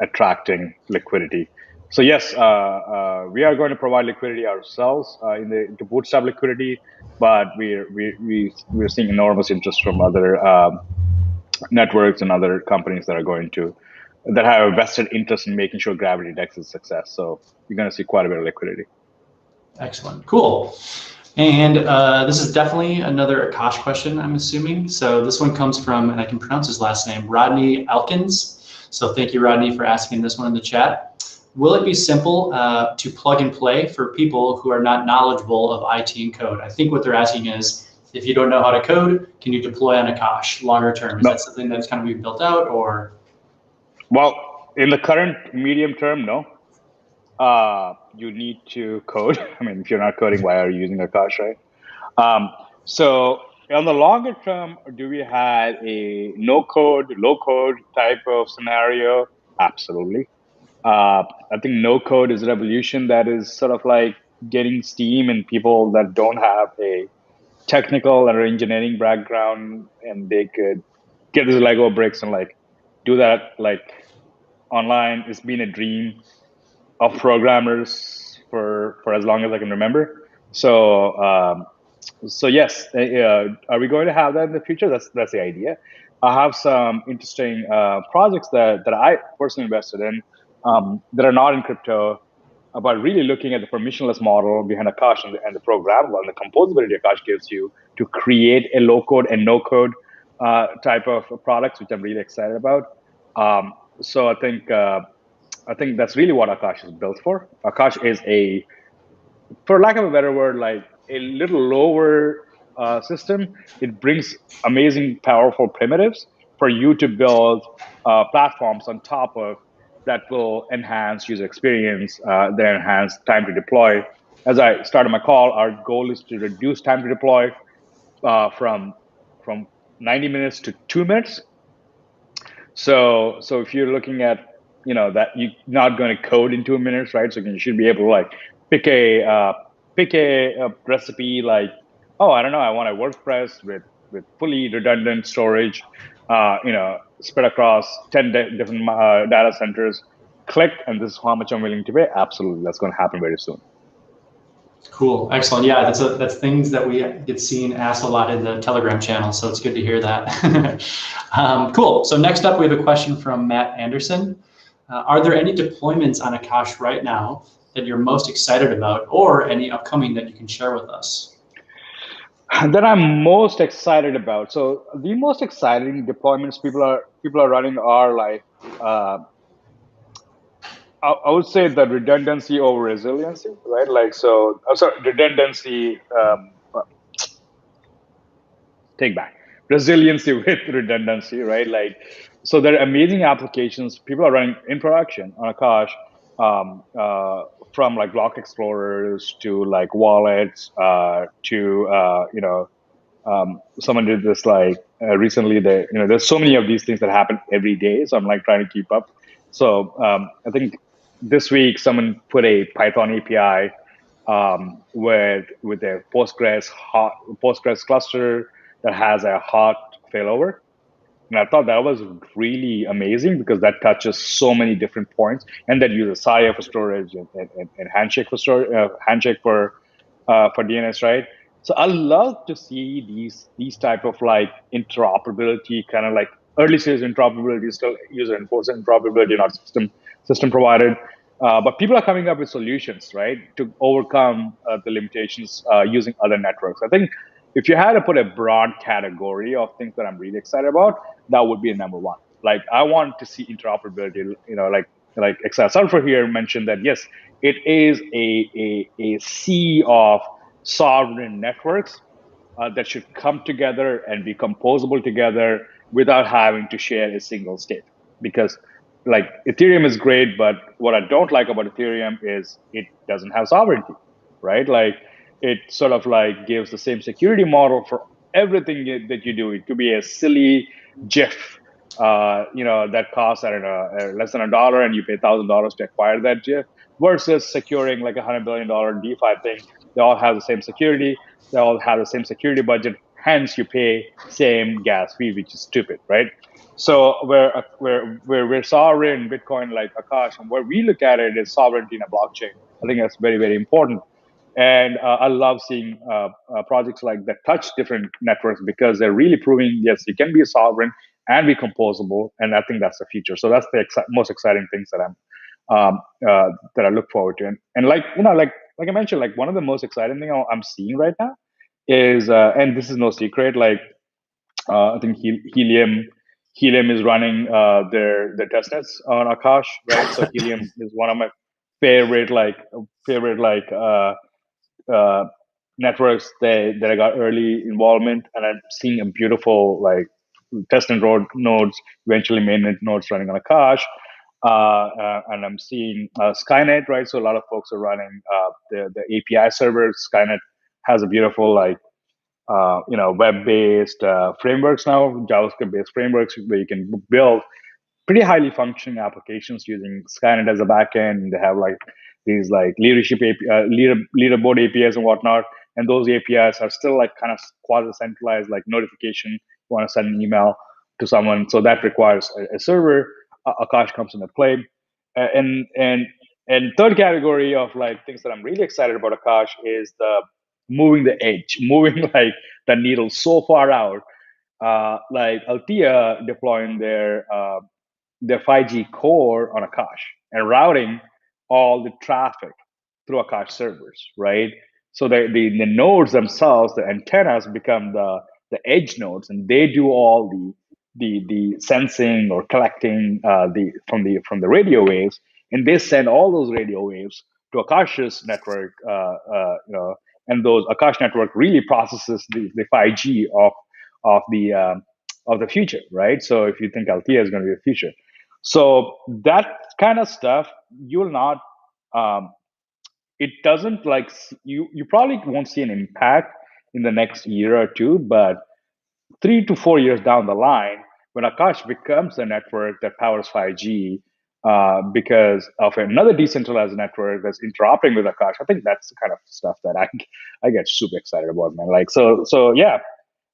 attracting liquidity. So yes, we are going to provide liquidity ourselves to bootstrap liquidity, but we're seeing enormous interest from other networks and other companies that are going to that have a vested interest in making sure Gravity DEX is a success. So you're going to see quite a bit of liquidity. Excellent, cool. And this is definitely another Akash question, I'm assuming. So this one comes from, and I can pronounce his last name, Rodney Elkins. So thank you, Rodney, for asking this one in the chat. Will it be simple to plug and play for people who are not knowledgeable of IT and code? I think what they're asking is, if you don't know how to code, can you deploy on Akash longer term? Is that something that's kind of being built out, or? Well, in the current medium term, no. You need to code. I mean, if you're not coding, why are you using Akash, right? So on the longer term, do we have a no code, low code type of scenario? Absolutely. I think no code is a revolution that is sort of like getting steam in people that don't have a technical or engineering background, and they could get these Lego bricks and like do that like online. It's been a dream of programmers for as long as I can remember. So yes, are we going to have that in the future? That's the idea. I have some interesting projects that I personally invested in that are not in crypto, about really looking at the permissionless model behind Akash and the programmable and the composability Akash gives you to create a low code and no code type of products, which I'm really excited about. So I think that's really what Akash is built for. Akash is for lack of a better word, like a little lower system. It brings amazing, powerful primitives for you to build platforms on top of that will enhance user experience, then enhance time to deploy. As I started my call, our goal is to reduce time to deploy from 90 minutes to 2 minutes. So if you're looking at that you're not going to code in 2 minutes, right? So you should be able to like pick a recipe like, oh, I don't know, I want a WordPress with fully redundant storage, spread across 10 different data centers. Click, and this is how much I'm willing to pay. Absolutely, that's going to happen very soon. Cool, excellent. Yeah, that's things that we get seen asked a lot in the Telegram channel, so it's good to hear that. Cool. So next up, we have a question from Matt Anderson. Are there any deployments on Akash right now that you're most excited about, or any upcoming that you can share with us? That I'm most excited about. So the most exciting deployments people are running are like I would say the redundancy over resiliency, right? Like, so, I'm sorry, redundancy, take back, resiliency with redundancy, right? Like, so there are amazing applications people are running in production on Akash, from like block explorers to like wallets, someone did this like recently. There's so many of these things that happen every day, so I'm like trying to keep up. So I think this week someone put a Python API with a Postgres cluster that has a hot failover. And I thought that was really amazing because that touches so many different points, and that uses Saya for storage and Handshake for storage, Handshake for DNS, right? So I love to see these type of like interoperability, kind of like early stage interoperability, still user enforced interoperability, not system provided. But people are coming up with solutions, right, to overcome the limitations using other networks. I think if you had to put a broad category of things that I'm really excited about, that would be a number one. Like, I want to see interoperability. Like Exiledsurfer here mentioned that yes, it is a sea of sovereign networks that should come together and be composable together without having to share a single state. Because like Ethereum is great, but what I don't like about Ethereum is it doesn't have sovereignty, right? Like, it sort of like gives the same security model for everything that you do. It could be a silly GIF, that costs, I don't know, less than $1, and you pay $1,000 to acquire that GIF, versus securing like $100 billion DeFi thing. They all have the same security. They all have the same security budget. Hence, you pay same gas fee, which is stupid, right? So where sovereign Bitcoin like Akash, and where we look at it is sovereignty in a blockchain. I think that's very, very important. And I love seeing projects like that touch different networks, because they're really proving, yes, you can be a sovereign and be composable. And I think that's the future. So that's the most exciting things that that I look forward to. And like I mentioned, like one of the most exciting thing I'm seeing right now is, and this is no secret, like I think Helium is running their testnets on Akash, right? So Helium is one of my favorite networks that I got early involvement, and I'm seeing a beautiful like testnet nodes, eventually mainnet nodes running on Akash. And I'm seeing Skynet, right? So a lot of folks are running the API servers. Skynet has a beautiful web-based frameworks now, JavaScript-based frameworks where you can build pretty highly functioning applications using Skynet as a backend. They have like these like leaderboard APIs and whatnot, and those APIs are still like kind of quasi-centralized, like notification. You want to send an email to someone, so that requires a server. Akash comes into play, and third category of like things that I'm really excited about Akash is the moving the edge, moving like the needle so far out, like Althea deploying their 5G core on Akash and routing all the traffic through Akash servers, right? So the nodes themselves, the antennas become the edge nodes, and they do all the sensing or collecting from the radio waves, and they send all those radio waves to Akash's network, and those Akash network really processes the 5G of the future, right? So if you think Althea is going to be the future, so that kind of stuff, you'll not. It doesn't like you probably won't see an impact in the next year or two, but 3 to 4 years down the line, when Akash becomes a network that powers 5G because of another decentralized network that's interoperating with Akash, I think that's the kind of stuff that I get super excited about, man. Like so yeah,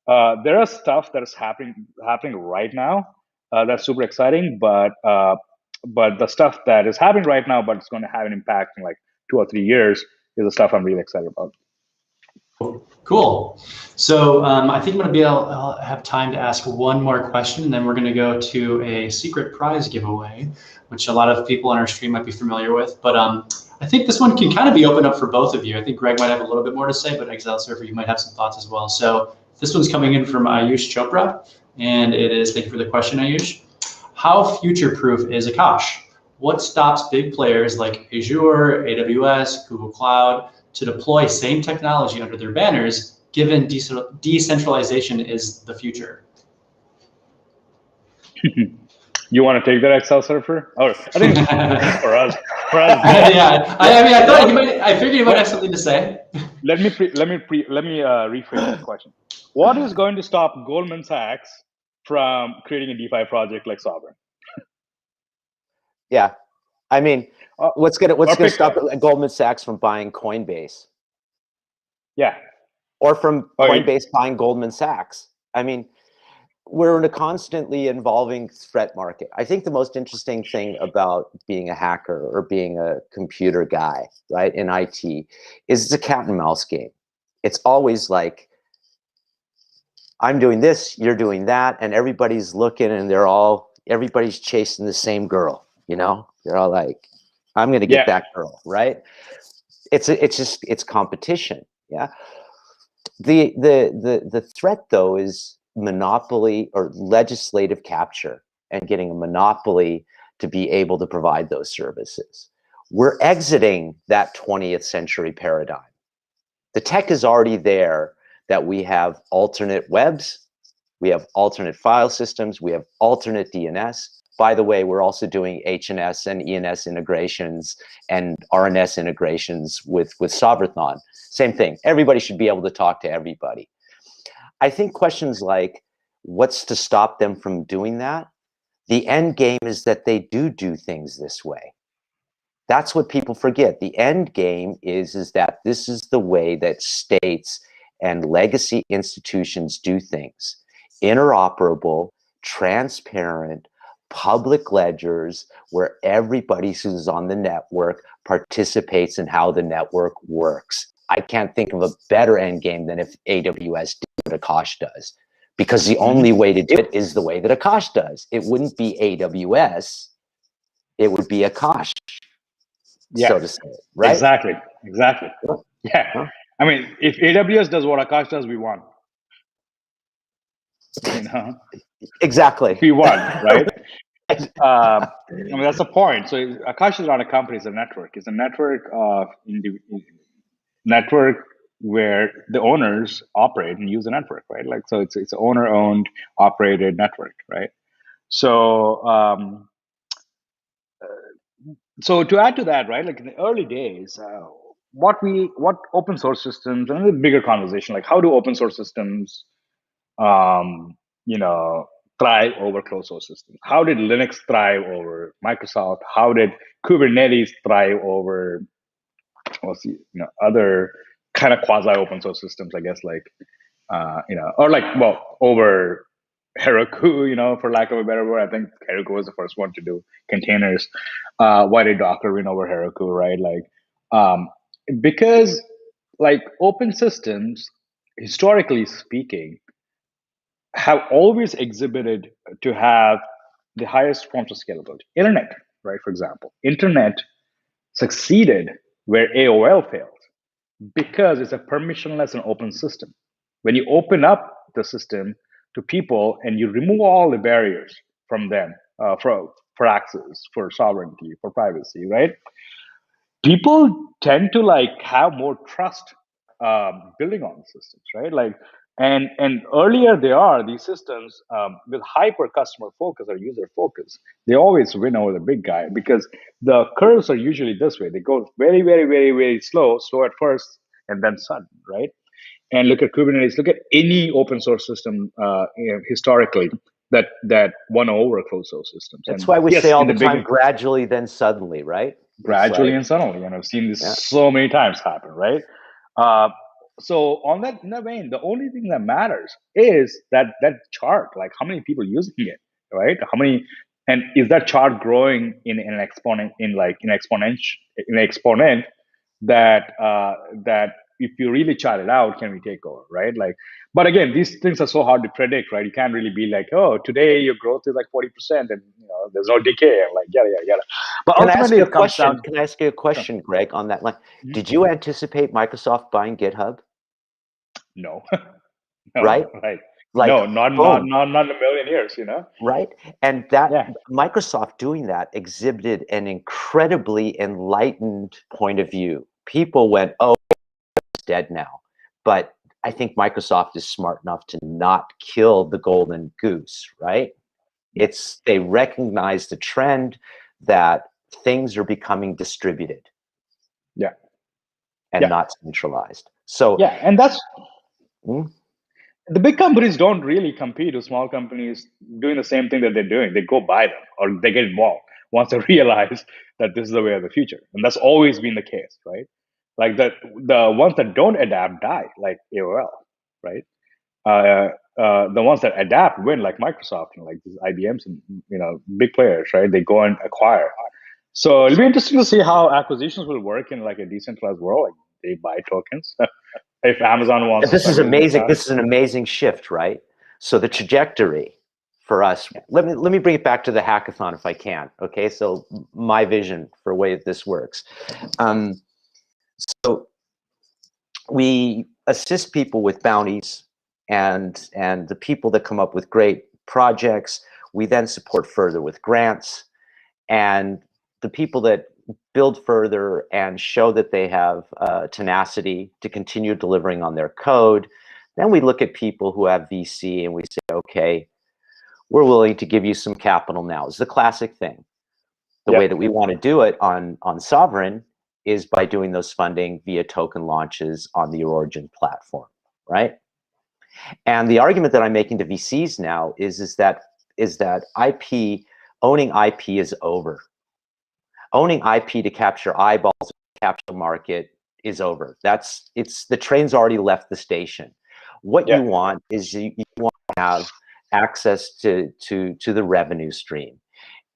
there are stuff that is happening right now that's super exciting, but the stuff that is happening right now, but it's going to have an impact in like 2 or 3 years, is the stuff I'm really excited about. Cool. So I think I'm going to I'll have time to ask one more question, and then we're going to go to a secret prize giveaway, which a lot of people on our stream might be familiar with. But I think this one can kind of be opened up for both of you. I think Greg might have a little bit more to say, but Exiledsurfer, you might have some thoughts as well. So this one's coming in from Ayush Chopra, and it is, thank you for the question, Ayush. How future-proof is Akash? What stops big players like Azure, AWS, Google Cloud to deploy same technology under their banners, given decentralization is the future? You want to take that, Exiledsurfer? Or I think it's for us. Yeah, I figured you might have something to say. Let me rephrase the question. What is going to stop Goldman Sachs from creating a DeFi project like Sovryn? Yeah, I mean, what's gonna stop Goldman Sachs from buying Coinbase? Yeah, or from Coinbase buying Goldman Sachs? I mean, we're in a constantly evolving threat market. I think the most interesting thing about being a hacker or being a computer guy, right, in IT, is it's a cat and mouse game. It's always like, I'm doing this, you're doing that, and everybody's looking, and everybody's chasing the same girl. You know, they're all like, I'm going to get that girl, right? It's competition. Yeah. The threat though is monopoly or legislative capture and getting a monopoly to be able to provide those services. We're exiting that 20th century paradigm. The tech is already there, that we have alternate webs, we have alternate file systems, we have alternate DNS. By the way, we're also doing HNS and ENS integrations and RNS integrations with Sovryn. Same thing. Everybody should be able to talk to everybody. I think questions like, what's to stop them from doing that? The end game is that they do things this way. That's what people forget. The end game is that this is the way that states and legacy institutions do things. Interoperable, transparent, public ledgers where everybody who's on the network participates in how the network works. I can't think of a better end game than if AWS did what Akash does. because the only way to do it is the way that Akash does. It wouldn't be AWS, it would be Akash, so to say, right? Exactly. Yeah. Huh? I mean, if AWS does what Akash does, we won. Exactly. We won, right? I mean, that's the point. So Akash is not a company; it's a network. It's a network of network where the owners operate and use the network, right? Like, so it's an owner-owned, operated network, right? So, so to add to that, right? Like in the early days, what open source systems, and the bigger conversation, like how do open source systems, um, thrive over closed source systems? How did Linux thrive over Microsoft? How did Kubernetes thrive over, other kind of quasi open source systems, I guess, like, or like, well, over Heroku, for lack of a better word. I think Heroku was the first one to do containers. Why did Docker win over Heroku, right? Like, because like open systems, historically speaking, have always exhibited to have the highest forms of scalability. Internet, right? For example, internet succeeded where AOL failed because it's a permissionless and open system. When you open up the system to people and you remove all the barriers from them, for access, for sovereignty, for privacy, right? People tend to like have more trust building on the systems, right? Like, and earlier they are these systems with hyper customer focus or user focus, they always win over the big guy because the curves are usually this way. They go very, very, very, very slow at first, and then sudden, right? And look at Kubernetes. Look at any open source system historically that won over closed source systems. That's and why we yes, say all in the time, beginning, gradually, then suddenly, right? gradually Like, and suddenly, and I've seen this yeah. so many times happen, right? Uh, so on that, in that vein, the only thing that matters is that chart, like how many people using it, right? How many, and is that chart growing in an exponent, in exponent that that if you really chart it out, can we take over, right? Like, but again, these things are so hard to predict, right? You can't really be like, oh, today your growth is like 40%, and there's no decay, and like yada. But Can I ask ultimately, you a it comes question? down. Can I ask you a question, Greg, on that line? Mhm. Did you anticipate Microsoft buying GitHub? No, Right? right? Like, No, not boom, in a million years, right? And that Yeah, Microsoft doing that exhibited an incredibly enlightened point of view. People went, oh, it's dead now. But I think Microsoft is smart enough to not kill the golden goose, right? yeah, They recognize the trend that things are becoming distributed yeah, and yeah, not centralized. So, yeah. And that's mm, the big companies don't really compete with small companies doing the same thing that they're doing. They go buy them or they get involved once they realize that this is the way of the future. And that's always been the case, right? Like the ones that don't adapt die, like AOL, right? The ones that adapt win, like Microsoft and like these IBMs and big players, right? They go and acquire. So it'll be interesting to see how acquisitions will work in like a decentralized world. Like they buy tokens. If Amazon wants to this start is using amazing. Akash. This is an amazing shift, right? So the trajectory for us, let me bring it back to the hackathon if I can. Okay, so my vision for the way this works. So we assist people with bounties and the people that come up with great projects, we then support further with grants, and the people that build further and show that they have tenacity to continue delivering on their code. Then we look at people who have VC and we say, okay, we're willing to give you some capital now. It's the classic thing. The way that we want to do it on Sovryn is by doing those funding via token launches on the Origin platform, right? And the argument that I'm making to VCs now is that owning IP is over. Owning IP to capture eyeballs, capture the market is over. The train's already left the station. What you want is you want to have access to the revenue stream.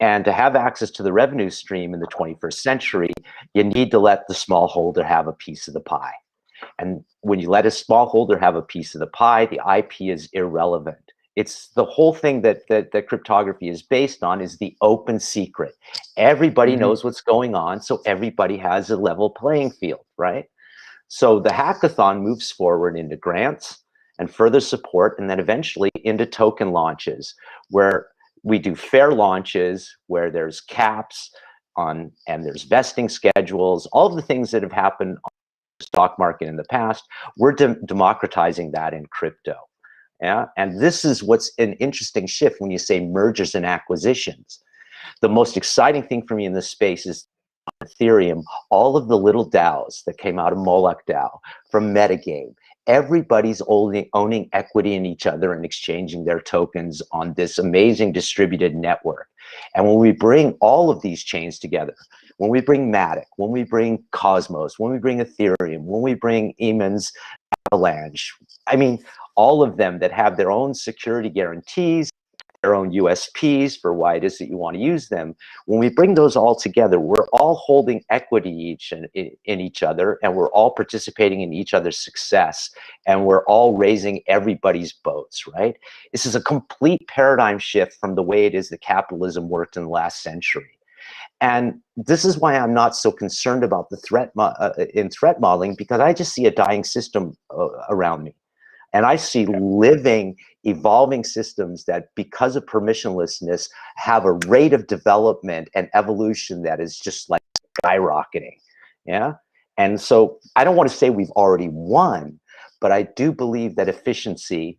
And to have access to the revenue stream in the 21st century, you need to let the smallholder have a piece of the pie. And when you let a smallholder have a piece of the pie, the IP is irrelevant. It's the whole thing that cryptography is based on is the open secret. Everybody knows what's going on, so everybody has a level playing field, right? So the hackathon moves forward into grants and further support, and then eventually into token launches, where we do fair launches, where there's caps on, and there's vesting schedules, all of the things that have happened on the stock market in the past. We're democratizing that in crypto. Yeah, and this is what's an interesting shift when you say mergers and acquisitions. The most exciting thing for me in this space is Ethereum, all of the little DAOs that came out of Moloch DAO, from Metagame, everybody's owning equity in each other and exchanging their tokens on this amazing distributed network. And when we bring all of these chains together, when we bring Matic, when we bring Cosmos, when we bring Ethereum, when we bring Eamon's Avalanche, I mean, all of them that have their own security guarantees, their own USPs for why it is that you want to use them. When we bring those all together, we're all holding equity in each other, and we're all participating in each other's success, and we're all raising everybody's boats, right? This is a complete paradigm shift from the way it is that capitalism worked in the last century. And this is why I'm not so concerned about the threat modeling, because I just see a dying system around me. And I see living, evolving systems that, because of permissionlessness, have a rate of development and evolution that is just like skyrocketing. Yeah. And so I don't want to say we've already won, but I do believe that efficiency,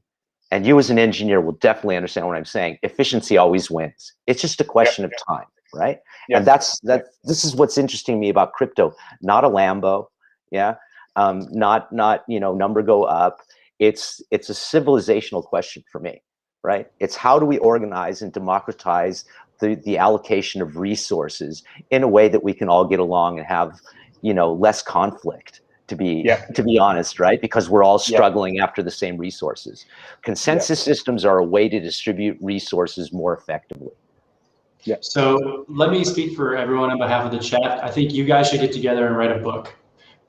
and you as an engineer will definitely understand what I'm saying, efficiency always wins. It's just a question of time, right? And this is what's interesting to me about crypto. Not a Lambo, yeah. Not number go up. It's a civilizational question for me, right? It's how do we organize and democratize the allocation of resources in a way that we can all get along and have, less conflict, to be honest, right? Because we're all struggling after the same resources. Consensus systems are a way to distribute resources more effectively. Yeah. So let me speak for everyone on behalf of the chat. I think you guys should get together and write a book,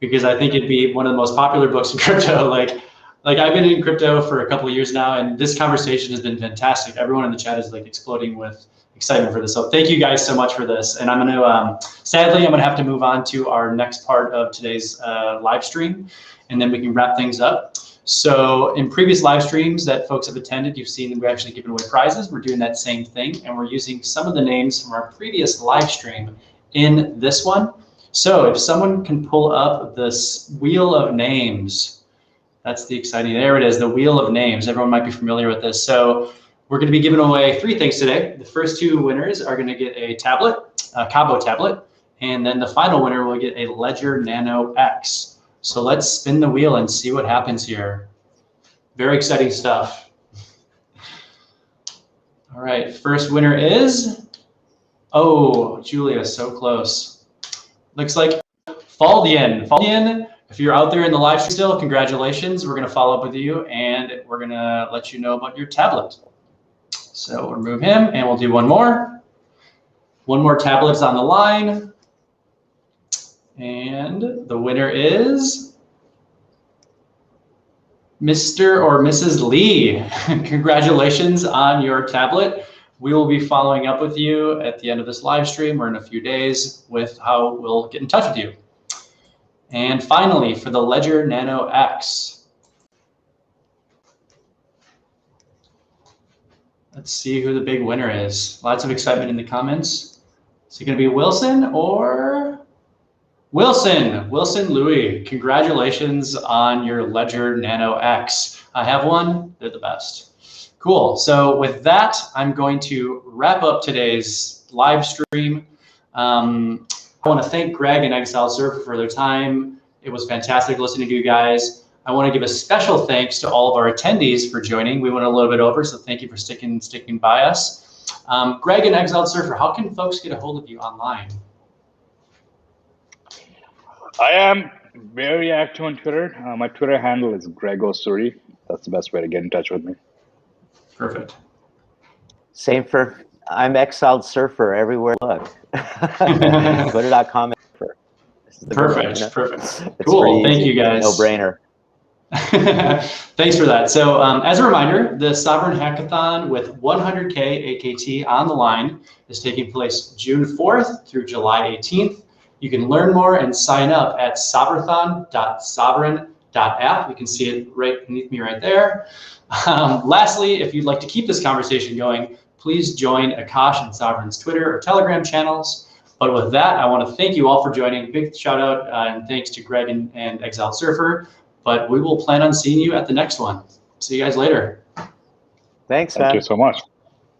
because I think it'd be one of the most popular books in crypto. Like I've been in crypto for a couple of years now, and this conversation has been fantastic. Everyone in the chat is like exploding with excitement for this. So thank you guys so much for this. And I'm going to, sadly, I'm going to have to move on to our next part of today's live stream, and then we can wrap things up. So in previous live streams that folks have attended, you've seen that we're actually giving away prizes. We're doing that same thing, and we're using some of the names from our previous live stream in this one. So if someone can pull up this wheel of names, that's the exciting, there it is, the wheel of names. Everyone might be familiar with this. So we're going to be giving away 3 things today. The first 2 winners are going to get a tablet, a Cabo tablet, and then the final winner will get a Ledger Nano X. So let's spin the wheel and see what happens here. Very exciting stuff. All right, first winner is, oh, Julia, so close. Looks like Faldian. Faldian, if you're out there in the live stream still, congratulations. We're going to follow up with you, and we're going to let you know about your tablet. So we'll remove him, and we'll do one more. One more tablet's on the line. And the winner is Mr. or Mrs. Lee. Congratulations on your tablet. We will be following up with you at the end of this live stream or in a few days with how we'll get in touch with you. And finally, for the Ledger Nano X, let's see who the big winner is. Lots of excitement in the comments. Is it going to be Wilson or Wilson? Wilson Louis, congratulations on your Ledger Nano X. I have one, they're the best. Cool, so with that, I'm going to wrap up today's live stream. I want to thank Greg and Exiledsurfer for their time. It was fantastic listening to you guys. I want to give a special thanks to all of our attendees for joining. We went a little bit over, so thank you for sticking by us. Greg and Exiledsurfer, how can folks get a hold of you online? I am very active on Twitter. My Twitter handle is Greg Osuri. That's the best way to get in touch with me. Perfect. Same for, I'm Exiledsurfer everywhere I look. Twitter.com. Perfect. It's Cool. pretty Thank easy. you, guys. No brainer. Thanks for that. So as a reminder, the Sovryn Hackathon with 100K AKT on the line is taking place June 4th through July 18th. You can learn more and sign up at sovryn.sovryn.app. You can see it right beneath me right there. Lastly, if you'd like to keep this conversation going, please join Akash and Sovryn's Twitter or Telegram channels. But with that, I want to thank you all for joining. Big shout out and thanks to Greg and Exiledsurfer. But we will plan on seeing you at the next one. See you guys later. Thanks, man. Thank you so much.